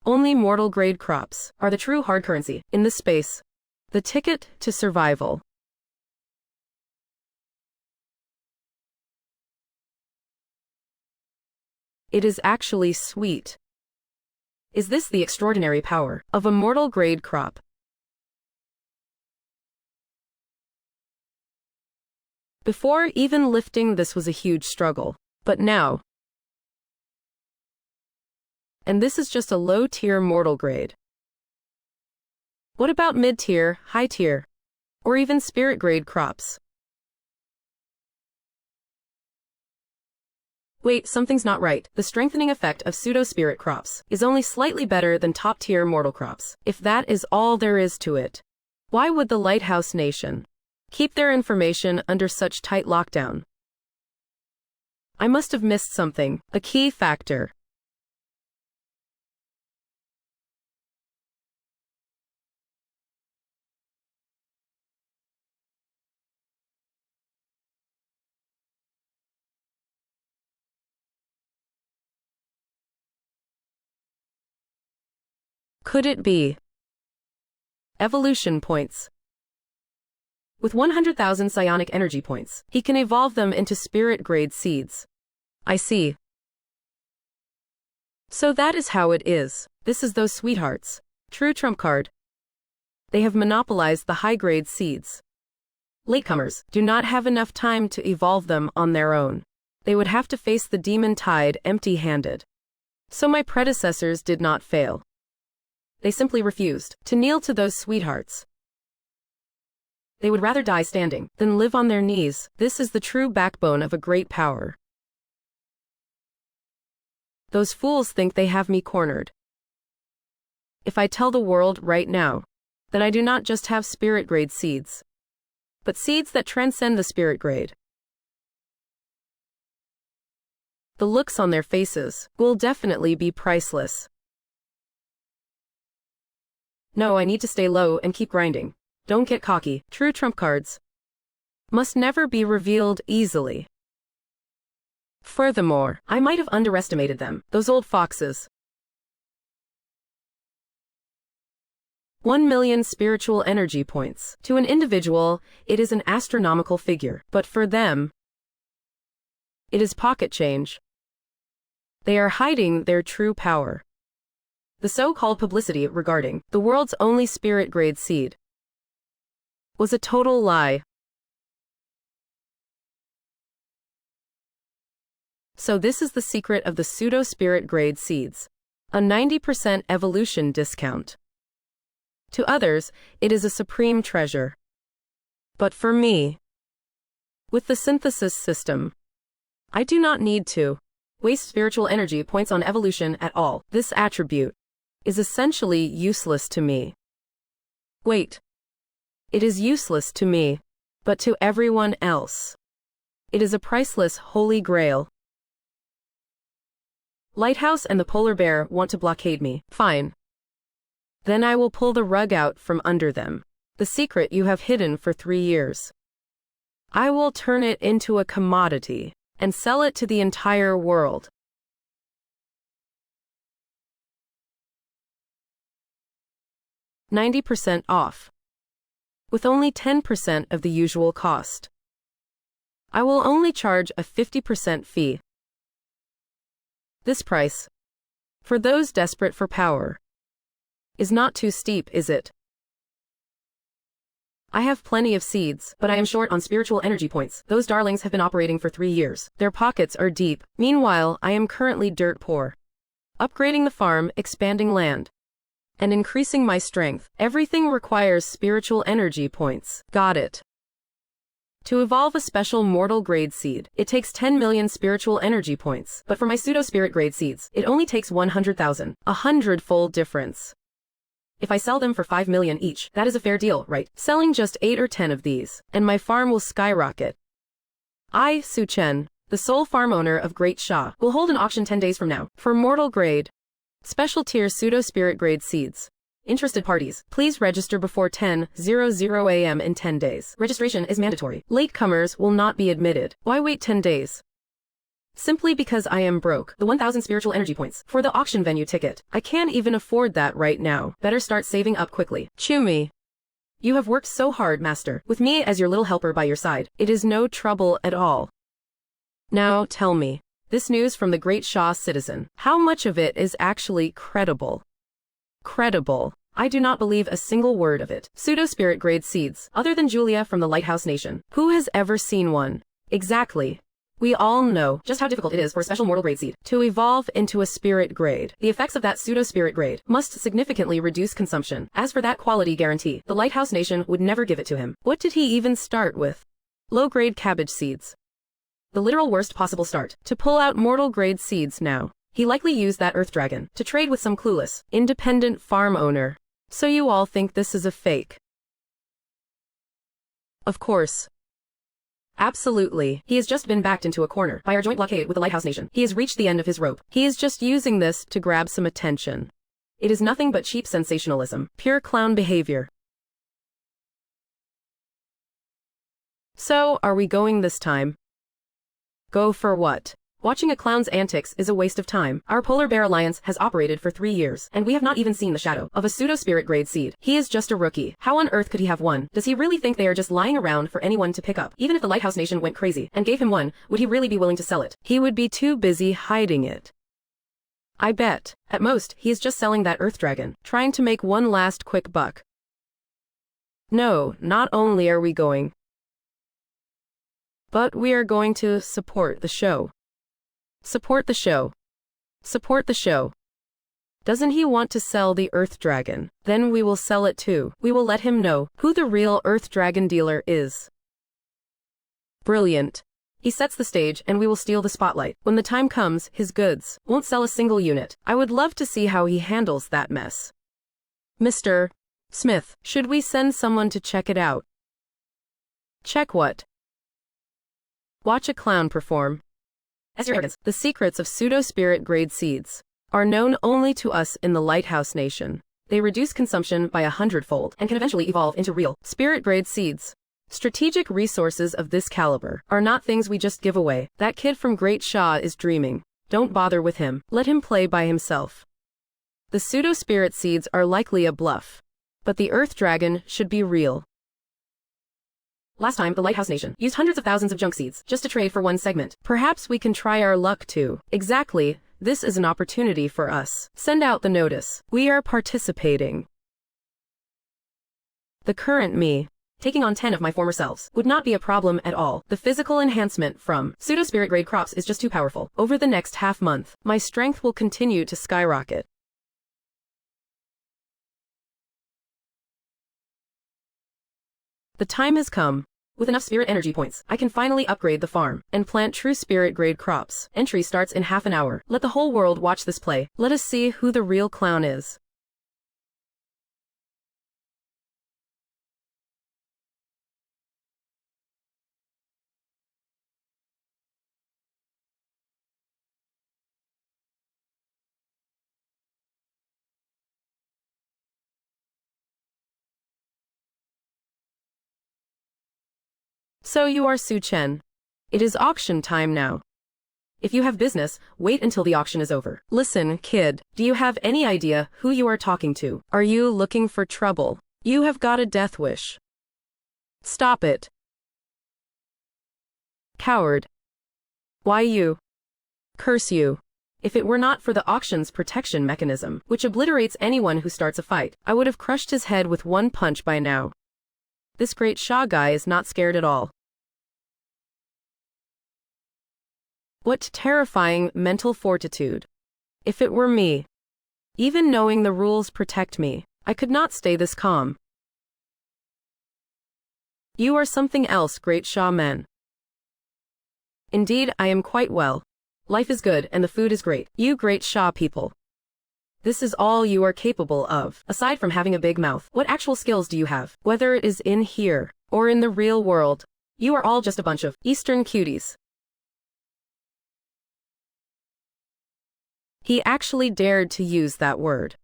Only mortal-grade crops are the true hard currency in this space. The ticket to survival. It is actually sweet. Is this the extraordinary power of a mortal-grade crop? Before even lifting this was a huge struggle, but now. And this is just a low-tier mortal grade. What about mid-tier, high-tier, or even spirit-grade crops? Wait, something's not right. The strengthening effect of pseudo-spirit crops is only slightly better than top-tier mortal crops. If that is all there is to it, why would the Lighthouse Nation keep their information under such tight lockdown? I must have missed something, a key factor. Could it be evolution points? With 100,000 psionic energy points, he can evolve them into spirit-grade seeds. I see. So that is how it is. This is those sweethearts. True trump card. They have monopolized the high-grade seeds. Latecomers do not have enough time to evolve them on their own. They would have to face the demon tide empty-handed. So my predecessors did not fail. They simply refused to kneel to those sweethearts. They would rather die standing than live on their knees. This is the true backbone of a great power. Those fools think they have me cornered. If I tell the world right now that I do not just have spirit-grade seeds, but seeds that transcend the spirit grade, the looks on their faces will definitely be priceless. No, I need to stay low and keep grinding. Don't get cocky. True trump cards must never be revealed easily. Furthermore, I might have underestimated them, those old foxes. 1 million spiritual energy points. To an individual, it is an astronomical figure, but for them, it is pocket change. They are hiding their true power. The so-called publicity regarding the world's only spirit-grade seed was a total lie. So this is the secret of the pseudo-spirit grade seeds. A 90% evolution discount. To others, it is a supreme treasure. But for me, with the synthesis system, I do not need to waste spiritual energy points on evolution at all. This attribute is essentially useless to me. Wait. It is useless to me, but to everyone else, it is a priceless holy grail. Lighthouse and the polar bear want to blockade me. Fine. Then I will pull the rug out from under them. The secret you have hidden for 3 years. I will turn it into a commodity and sell it to the entire world. $90 off. With only 10% of the usual cost. I will only charge a 50% fee. This price, for those desperate for power, is not too steep, is it? I have plenty of seeds, but I am short on spiritual energy points. Those darlings have been operating for 3 years. Their pockets are deep. Meanwhile, I am currently dirt poor. Upgrading the farm, expanding land, and increasing my strength. Everything requires spiritual energy points. Got it. To evolve a special mortal grade seed, it takes 10 million spiritual energy points. But for my pseudo-spirit grade seeds, it only takes 100,000. A 100-fold difference. If I sell them for 5 million each, that is a fair deal, right? Selling just 8 or 10 of these, and my farm will skyrocket. I, Su Chen, the sole farm owner of Great Sha, will hold an auction 10 days from now. For mortal grade, special tier pseudo-spirit grade seeds. Interested parties, please register before 10:00 a.m. in 10 days. Registration is mandatory. Latecomers will not be admitted. Why wait 10 days? Simply because I am broke. The 1,000 spiritual energy points for the auction venue ticket. I can't even afford that right now. Better start saving up quickly. Chew me. You have worked so hard, master. With me as your little helper by your side, it is no trouble at all. Now tell me, this news from the Great Sha citizen, how much of it is actually credible? Credible. I do not believe a single word of it. Pseudo-spirit grade seeds, other than Julia from the Lighthouse Nation. Who has ever seen one? Exactly. We all know just how difficult it is for a special mortal grade seed to evolve into a spirit grade. The effects of that pseudo-spirit grade must significantly reduce consumption. As for that quality guarantee, the Lighthouse Nation would never give it to him. What did he even start with? Low-grade cabbage seeds. The literal worst possible start. To pull out mortal grade seeds now. He likely used that earth dragon to trade with some clueless, independent farm owner. So you all think this is a fake? Of course. Absolutely. He has just been backed into a corner by our joint blockade with the Lighthouse Nation. He has reached the end of his rope. He is just using this to grab some attention. It is nothing but cheap sensationalism, pure clown behavior. So, are we going this time? Go for what? Watching a clown's antics is a waste of time. Our Polar Bear Alliance has operated for 3 years, and we have not even seen the shadow of a pseudo-spirit grade seed. He is just a rookie. How on earth could he have one? Does he really think they are just lying around for anyone to pick up? Even if the Lighthouse Nation went crazy and gave him one, would he really be willing to sell it? He would be too busy hiding it. I bet. At most, he is just selling that earth dragon, trying to make one last quick buck. No, not only are we going, but we are going to support the show. Support the show. Support the show. Doesn't he want to sell the Earth Dragon? Then we will sell it too. We will let him know who the real Earth Dragon dealer is. Brilliant. He sets the stage and we will steal the spotlight. When the time comes, his goods won't sell a single unit. I would love to see how he handles that mess. Mr. Smith, should we send someone to check it out? Check what? Watch a clown perform. As your arrogance, the secrets of pseudo-spirit grade seeds are known only to us in the Lighthouse Nation. They reduce consumption by 100-fold and can eventually evolve into real spirit grade seeds. Strategic resources of this caliber are not things we just give away. That kid from Great Shaw is dreaming. Don't bother with him. Let him play by himself. The pseudo-spirit seeds are likely a bluff, but the Earth Dragon should be real. Last time, the Lighthouse Nation used hundreds of thousands of junk seeds just to trade for one segment. Perhaps we can try our luck too. Exactly. This is an opportunity for us. Send out the notice. We are participating. The current me, taking on 10 of my former selves, would not be a problem at all. The physical enhancement from pseudo-spirit grade crops is just too powerful. Over the next half-month, my strength will continue to skyrocket. The time has come. With enough spirit energy points, I can finally upgrade the farm and plant true spirit grade crops. Entry starts in half an hour. Let the whole world watch this play. Let us see who the real clown is. So you are Su Chen. It is auction time now. If you have business, wait until the auction is over. Listen, kid, do you have any idea who you are talking to? Are you looking for trouble? You have got a death wish. Stop it. Coward. Why you? Curse you. If it were not for the auction's protection mechanism, which obliterates anyone who starts a fight, I would have crushed his head with one punch by now. This Great Shaw guy is not scared at all. What terrifying mental fortitude. If it were me, even knowing the rules protect me, I could not stay this calm. You are something else, Great Shaw man. Indeed, I am quite well. Life is good and the food is great. You Great Shaw people. This is all you are capable of. Aside from having a big mouth, what actual skills do you have? Whether it is in here or in the real world, you are all just a bunch of Eastern cuties. He actually dared to use that word.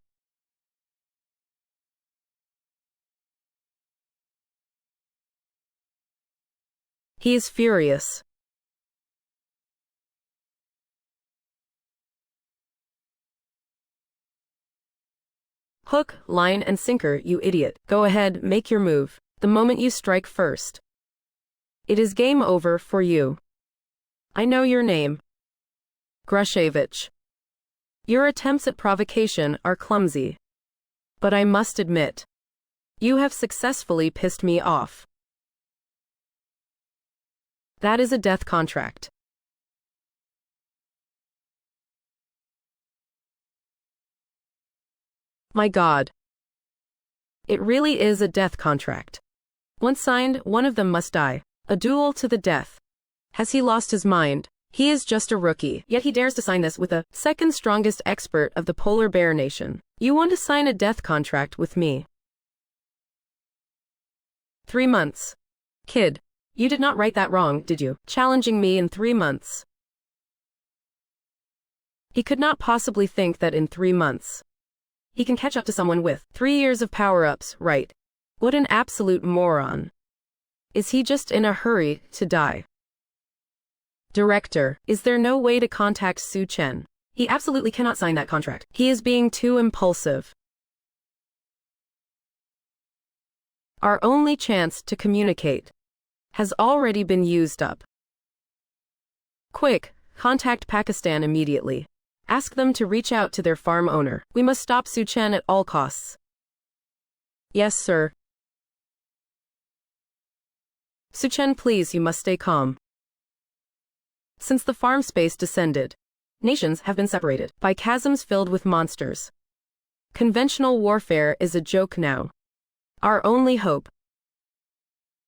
He is furious. Hook, line, and sinker, you idiot. Go ahead, make your move. The moment you strike first, it is game over for you. I know your name. Grushevich. Your attempts at provocation are clumsy. But I must admit, you have successfully pissed me off. That is a death contract. My God. It really is a death contract. Once signed, one of them must die. A duel to the death. Has he lost his mind? He is just a rookie, yet he dares to sign this with the second strongest expert of the polar bear nation. You want to sign a death contract with me? 3 months. Kid, you did not write that wrong, did you? Challenging me in 3 months. He could not possibly think that in 3 months he can catch up to someone with 3 years of power-ups, right? What an absolute moron. Is he just in a hurry to die? Director, is there no way to contact Su Chen? He absolutely cannot sign that contract. He is being too impulsive. Our only chance to communicate has already been used up. Quick, contact Pakistan immediately. Ask them to reach out to their farm owner. We must stop Su Chen at all costs. Yes, sir. Su Chen, please, you must stay calm. Since the farm space descended, nations have been separated by chasms filled with monsters. Conventional warfare is a joke now. Our only hope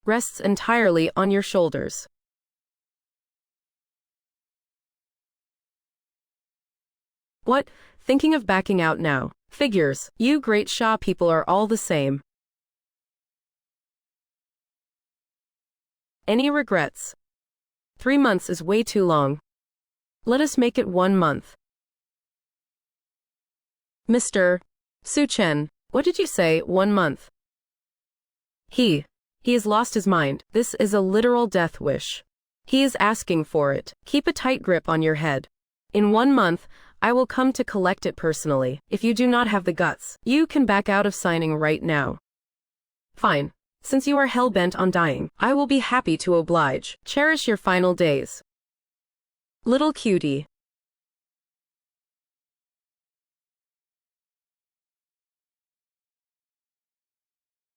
rests entirely on your shoulders. What? Thinking of backing out now? Figures, you great Shah people are all the same. Any regrets? 3 months is way too long. Let us make it 1 month. Mr. Su Chen, what did you say, 1 month? He has lost his mind. This is a literal death wish. He is asking for it. Keep a tight grip on your head. In 1 month, I will come to collect it personally. If you do not have the guts, you can back out of signing right now. Fine. Since you are hell-bent on dying, I will be happy to oblige. Cherish your final days. Little cutie.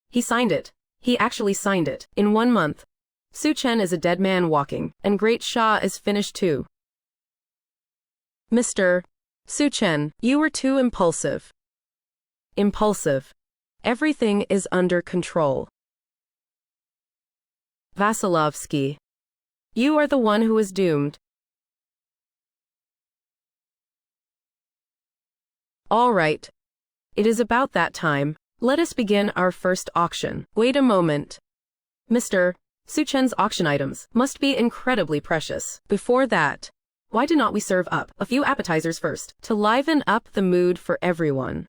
He signed it. He actually signed it. In 1 month. Su Chen is a dead man walking, and Great Shah is finished too. Mr. Su Chen, you were too impulsive. Impulsive. Everything is under control. Vasilovsky. You are the one who is doomed. All right. It is about that time. Let us begin our first auction. Wait a moment. Mr. Su Chen's auction items must be incredibly precious. Before that, why do not we serve up a few appetizers first, to liven up the mood for everyone?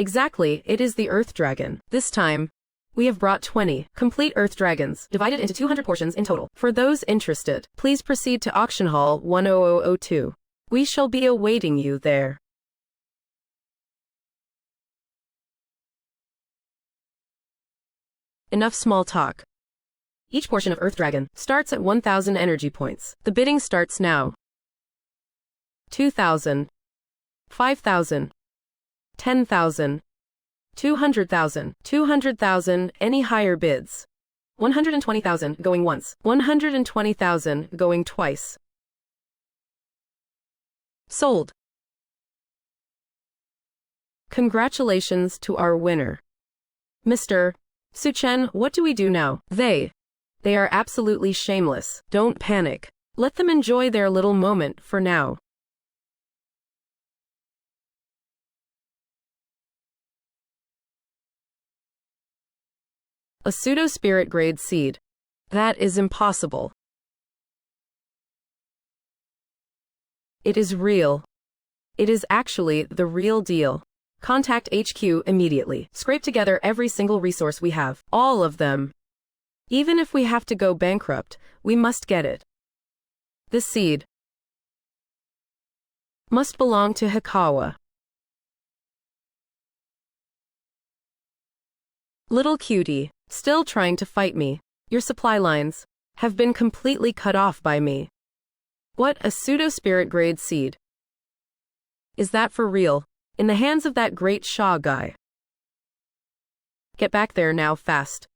Exactly, it is the Earth Dragon. This time, we have brought 20 complete Earth Dragons, divided into 200 portions in total. For those interested, please proceed to Auction Hall 10002. We shall be awaiting you there. Enough small talk. Each portion of Earth Dragon starts at 1,000 energy points. The bidding starts now. 2,000. 5,000. 10,000. 200,000. 200,000. Any higher bids? 120,000 going once. 120,000 going twice. Sold. Congratulations to our winner. Mr. Su Chen, what do we do now? They are absolutely shameless. Don't panic. Let them enjoy their little moment for now. A pseudo-spirit grade seed. That is impossible. It is real. It is actually the real deal. Contact HQ immediately. Scrape together every single resource we have. All of them. Even if we have to go bankrupt, we must get it. This seed must belong to Hikawa. Little cutie, still trying to fight me. Your supply lines have been completely cut off by me. What a pseudo-spirit grade seed. Is that for real? In the hands of that great Shah guy. Get back there now fast.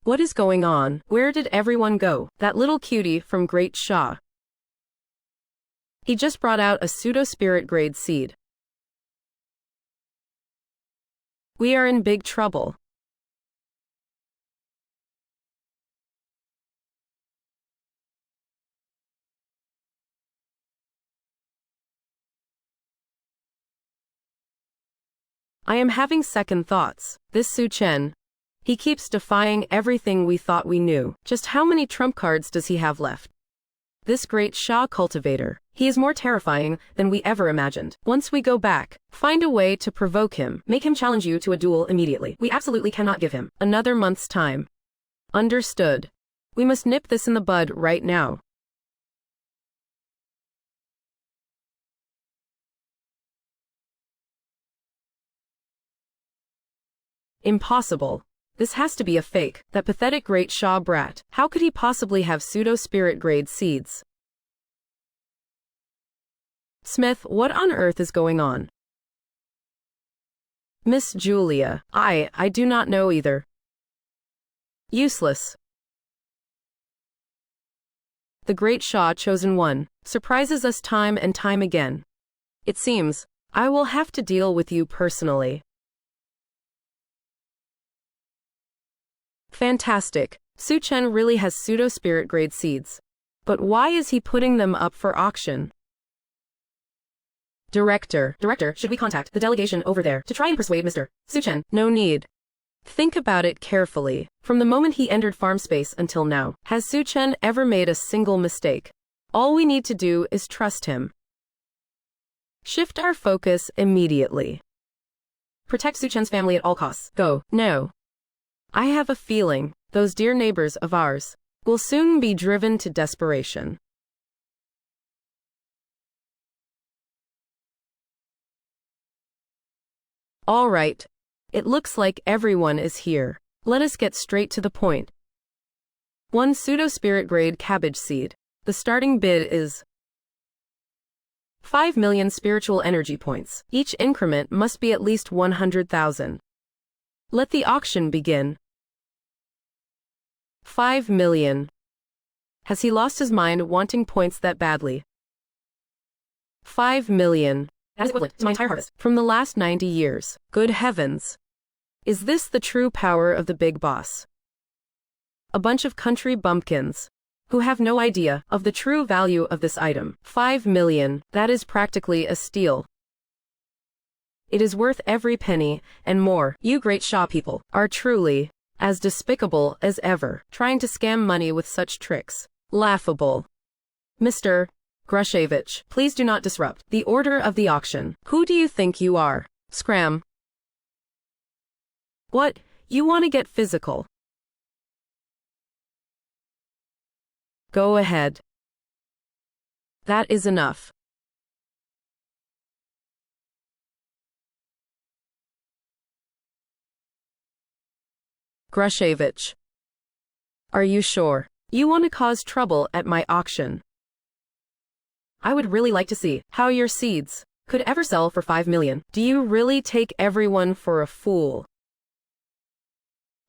What is going on? Where did everyone go? That little cutie from Great Shah. He just brought out a pseudo-spirit grade seed. We are in big trouble. I am having second thoughts. This Su Chen. He keeps defying everything we thought we knew. Just how many trump cards does he have left? This great Shah cultivator. He is more terrifying than we ever imagined. Once we go back, find a way to provoke him. Make him challenge you to a duel immediately. We absolutely cannot give him another month's time. Understood. We must nip this in the bud right now. Impossible. This has to be a fake. That pathetic great Shah brat. How could he possibly have pseudo-spirit grade seeds? Smith, what on earth is going on? Miss Julia, I do not know either. Useless. The great Shah chosen one surprises us time and time again. It seems I will have to deal with you personally. Fantastic. Su Chen really has pseudo-spirit grade seeds. But why is he putting them up for auction? Director, should we contact the delegation over there to try and persuade Mr. Su Chen? No need. Think about it carefully. From the moment he entered farm space until now, has Su Chen ever made a single mistake? All we need to do is trust him. Shift our focus immediately. Protect Su Chen's family at all costs. Go. No. I have a feeling those dear neighbors of ours will soon be driven to desperation. All right. It looks like everyone is here. Let us get straight to the point. 1 pseudo-spirit grade cabbage seed. The starting bid is 5 million spiritual energy points. Each increment must be at least 100,000. Let the auction begin. 5 million. Has he lost his mind wanting points that badly? 5 million. That is equivalent to my entire harvest from the last 90 years. Good heavens. Is this the true power of the big boss? A bunch of country bumpkins who have no idea of the true value of this item. 5 million. That is practically a steal. It is worth every penny and more. You great Shah people are truly as despicable as ever, trying to scam money with such tricks. Laughable. Mr. Grushevich, please do not disrupt the order of the auction. Who do you think you are? Scram. What? You want to get physical? Go ahead. That is enough. Grushevich. Are you sure? You want to cause trouble at my auction? I would really like to see how your seeds could ever sell for 5 million. Do you really take everyone for a fool?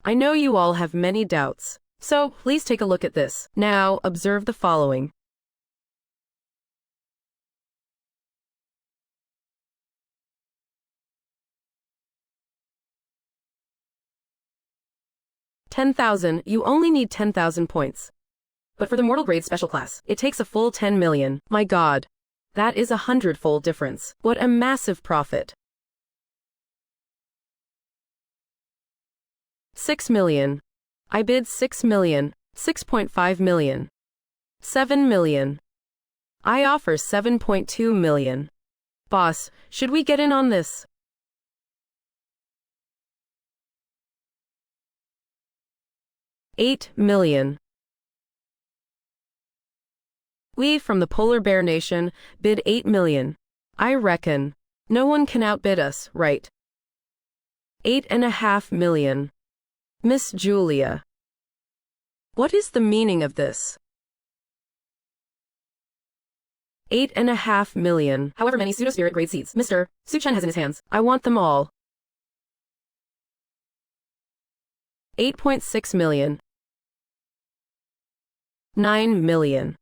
I know you all have many doubts, so please take a look at this. Now, observe the following. $10,000, you only need 10,000 points. But for the mortal grade special class, it takes a full 10 million. My God. That is 100-fold difference. What a massive profit. 6 million. I bid 6 million, 6.5 million. 7 million. I offer 7.2 million. Boss, should we get in on this? $8 million. We from the Polar Bear Nation bid 8 million. I reckon no one can outbid us, right? 8.5 million. Miss Julia. What is the meaning of this? 8.5 million. However many pseudo-spirit grade seeds Mr. Su Chen has in his hands, I want them all. 8.6 million. 9 million.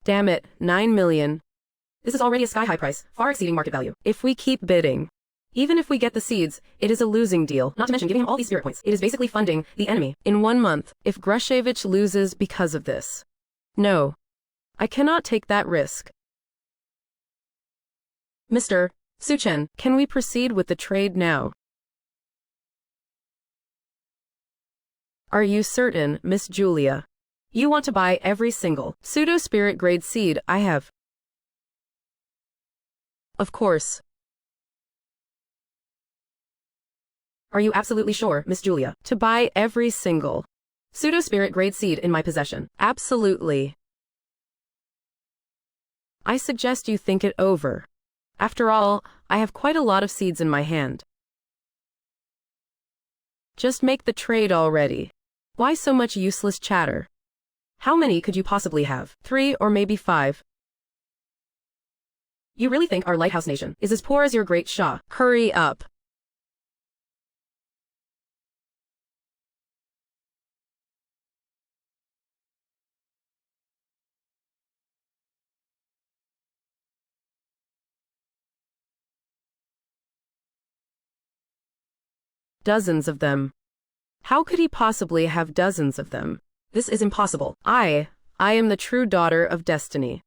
Damn it, 9 million. This is already a sky-high price, far exceeding market value. If we keep bidding, Even if we get the seeds, it is a losing deal, not to mention giving him all these spirit points. It is basically funding the enemy. In 1 month, if Grushevich loses because of this. No. I cannot take that risk. Mr. Suchen, can we proceed with the trade now? Are you certain, Miss Julia? You want to buy every single pseudo-spirit grade seed I have? Of course. Are you absolutely sure, Miss Julia, to buy every single pseudo-spirit grade seed in my possession? Absolutely. I suggest you think it over. After all, I have quite a lot of seeds in my hand. Just make the trade already. Why so much useless chatter? How many could you possibly have? 3 or maybe 5? You really think our lighthouse nation is as poor as your great Shah? Hurry up. Dozens of them. How could he possibly have dozens of them? This is impossible. I am the true daughter of destiny.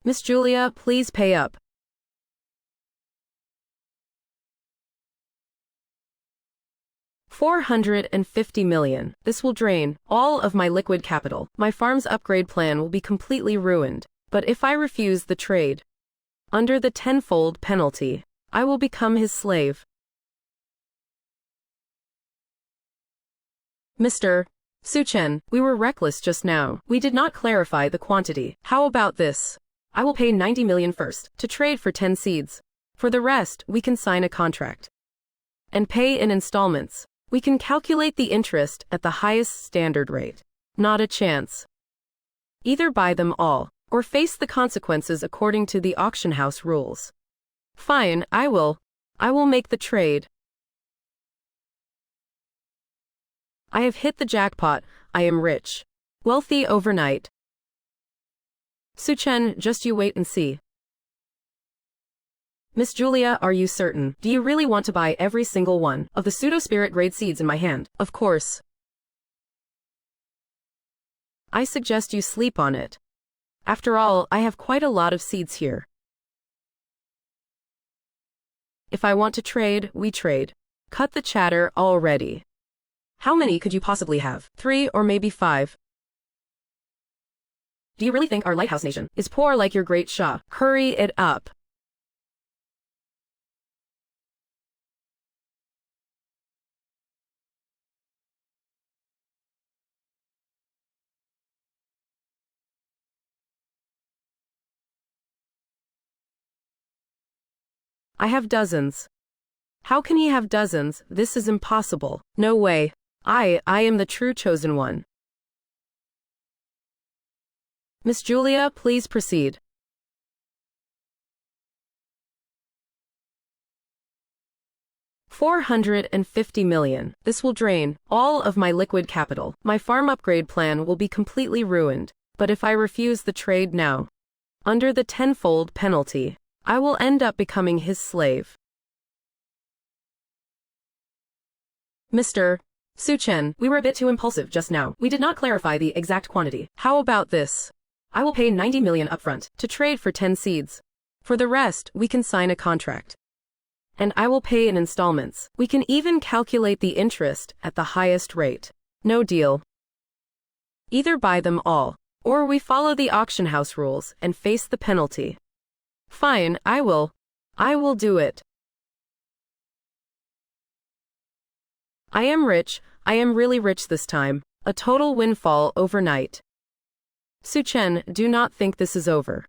Miss Julia, please pay up. $450 million. This will drain all of my liquid capital. My farm's upgrade plan will be completely ruined. But if I refuse the trade, under the tenfold penalty, I will become his slave. Mr. Suchen, we were reckless just now. We did not clarify the quantity. How about this? I will pay 90 million first, to trade for 10 seeds. For the rest, we can sign a contract. And pay in installments. We can calculate the interest at the highest standard rate. Not a chance. Either buy them all, or face the consequences according to the auction house rules. Fine, I will make the trade. I have hit the jackpot. I am rich. Wealthy overnight. Suchen, just you wait and see. Miss Julia, are you certain? Do you really want to buy every single one of the pseudo-spirit grade seeds in my hand? Of course. I suggest you sleep on it. After all, I have quite a lot of seeds here. If I want to trade, we trade. Cut the chatter already. How many could you possibly have? 3 or maybe 5? Do you really think our lighthouse nation is poor like your great Shah? Hurry it up. I have dozens. How can he have dozens? This is impossible. No way. I am the true chosen one. Miss Julia, please proceed. $450 million. This will drain all of my liquid capital. My farm upgrade plan will be completely ruined. But if I refuse the trade now, under the tenfold penalty, I will end up becoming his slave. Mr. Suchen, we were a bit too impulsive just now. We did not clarify the exact quantity. How about this? I will pay 90 million upfront to trade for 10 seeds. For the rest, we can sign a contract. And I will pay in installments. We can even calculate the interest at the highest rate. No deal. Either buy them all, or we follow the auction house rules and face the penalty. Fine, I will do it. I am rich. I am really rich this time. A total windfall overnight. Suchen, do not think this is over.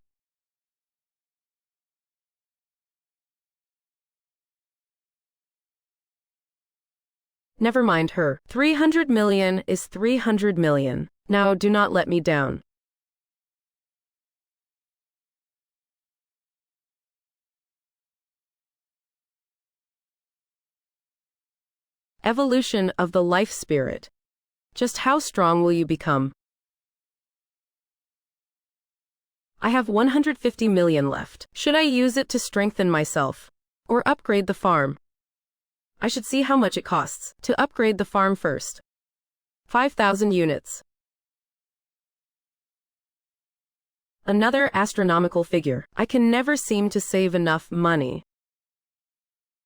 Never mind her. 300 million is 300 million. Now do not let me down. Evolution of the life spirit. Just how strong will you become? I have 150 million left. Should I use it to strengthen myself? Or upgrade the farm. I should see how much it costs to upgrade the farm first. 5,000 units. Another astronomical figure. I can never seem to save enough money.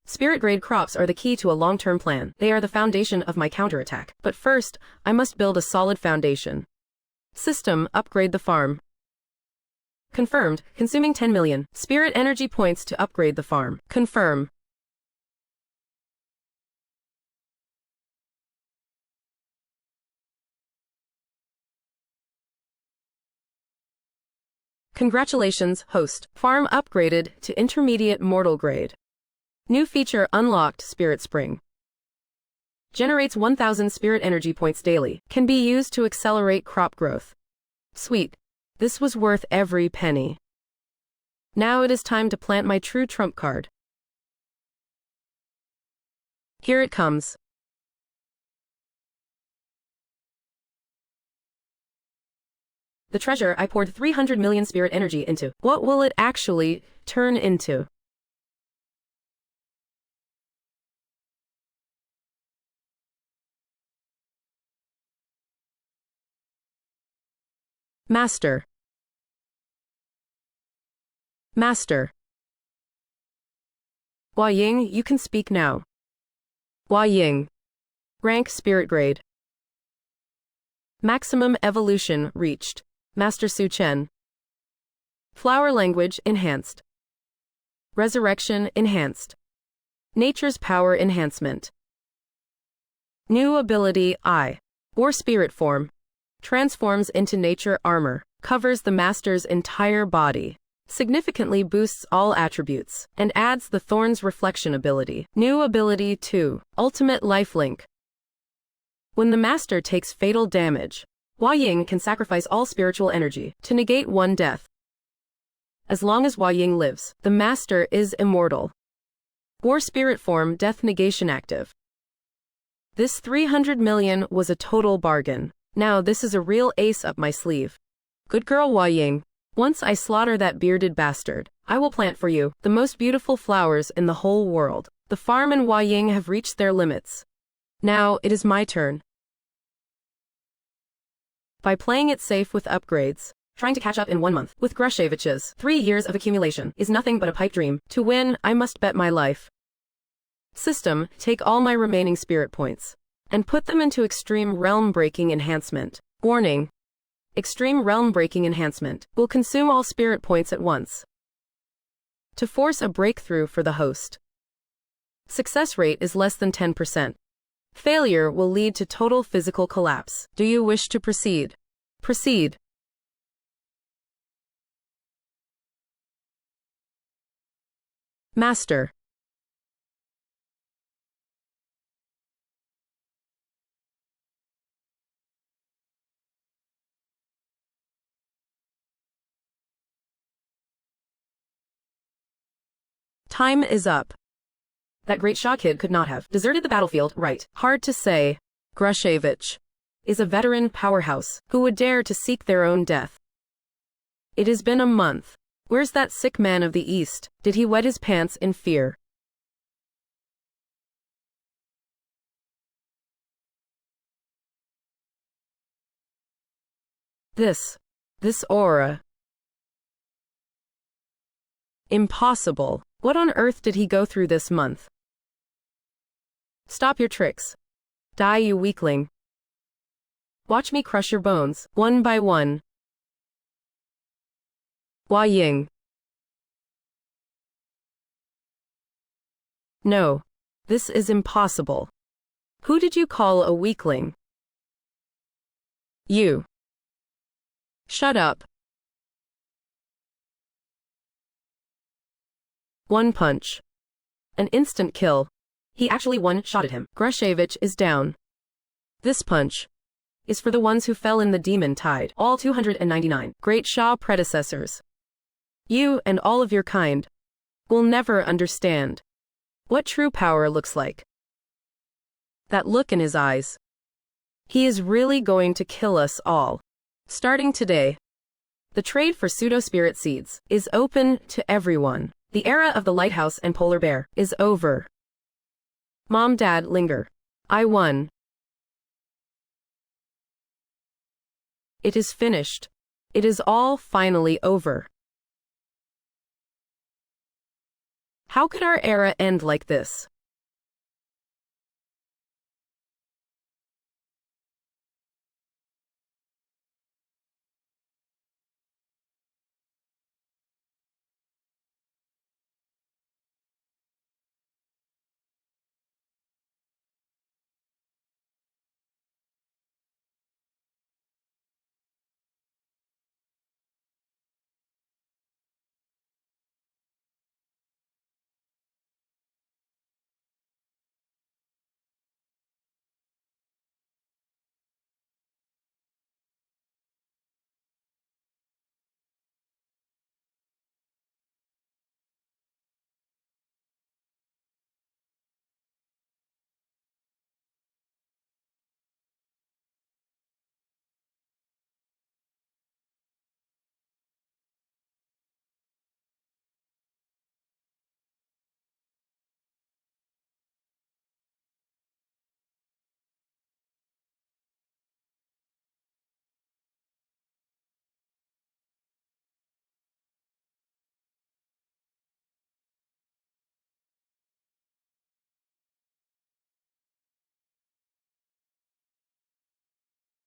Spirit grade crops are the key to a long-term plan. They are the foundation of my counterattack. But first, I must build a solid foundation. System, upgrade the farm. Confirmed, consuming 10 million spirit energy points to upgrade the farm. Confirm. Congratulations, host. Farm upgraded to intermediate mortal grade. New feature unlocked, Spirit Spring. Generates 1,000 spirit energy points daily. Can be used to accelerate crop growth. Sweet. This was worth every penny. Now it is time to plant my true trump card. Here it comes. The treasure I poured 300 million spirit energy into. What will it actually turn into? Master. Master. Hua Ying, you can speak now. Hua Ying. Rank spirit grade. Maximum evolution reached. Master Su Chen. Flower language enhanced. Resurrection enhanced. Nature's power enhancement. New ability I. War spirit form. Transforms into nature armor. Covers the master's entire body. Significantly boosts all attributes. And adds the Thorn's reflection ability. New ability 2. Ultimate lifelink. When the master takes fatal damage, Hua Ying can sacrifice all spiritual energy to negate one death. As long as Hua Ying lives, the master is immortal. War spirit form death negation active. This 300 million was a total bargain. Now this is a real ace up my sleeve. Good girl Hua Ying. Once I slaughter that bearded bastard, I will plant for you the most beautiful flowers in the whole world. The farm and Hua Ying have reached their limits. Now it is my turn. By playing it safe with upgrades, trying to catch up in 1 month with Grushevich's 3 years of accumulation is nothing but a pipe dream. To win, I must bet my life. System, take all my remaining spirit points and put them into extreme realm breaking enhancement. Warning. Extreme realm breaking enhancement will consume all spirit points at once to force a breakthrough for the host. Success rate is less than 10%. Failure will lead to total physical collapse. Do you wish to proceed? Proceed. Master. Time is up. That great Shaw kid could not have deserted the battlefield, right? Hard to say. Grushevich is a veteran powerhouse who would dare to seek their own death. It has been a month. Where's that sick man of the East? Did he wet his pants in fear? This aura. Impossible. What on earth did he go through this month? Stop your tricks. Die, you weakling. Watch me crush your bones, one by one. Hua Ying. No. This is impossible. Who did you call a weakling? You. Shut up. One punch. An instant kill. He actually one-shotted him. Grushevich is down. This punch is for the ones who fell in the demon tide. All 299 great Shah predecessors. You and all of your kind will never understand what true power looks like. That look in his eyes. He is really going to kill us all. Starting today, the trade for pseudo-spirit seeds is open to everyone. The era of the lighthouse and polar bear is over. Mom, Dad, linger. I won. It is finished. It is all finally over. How could our era end like this?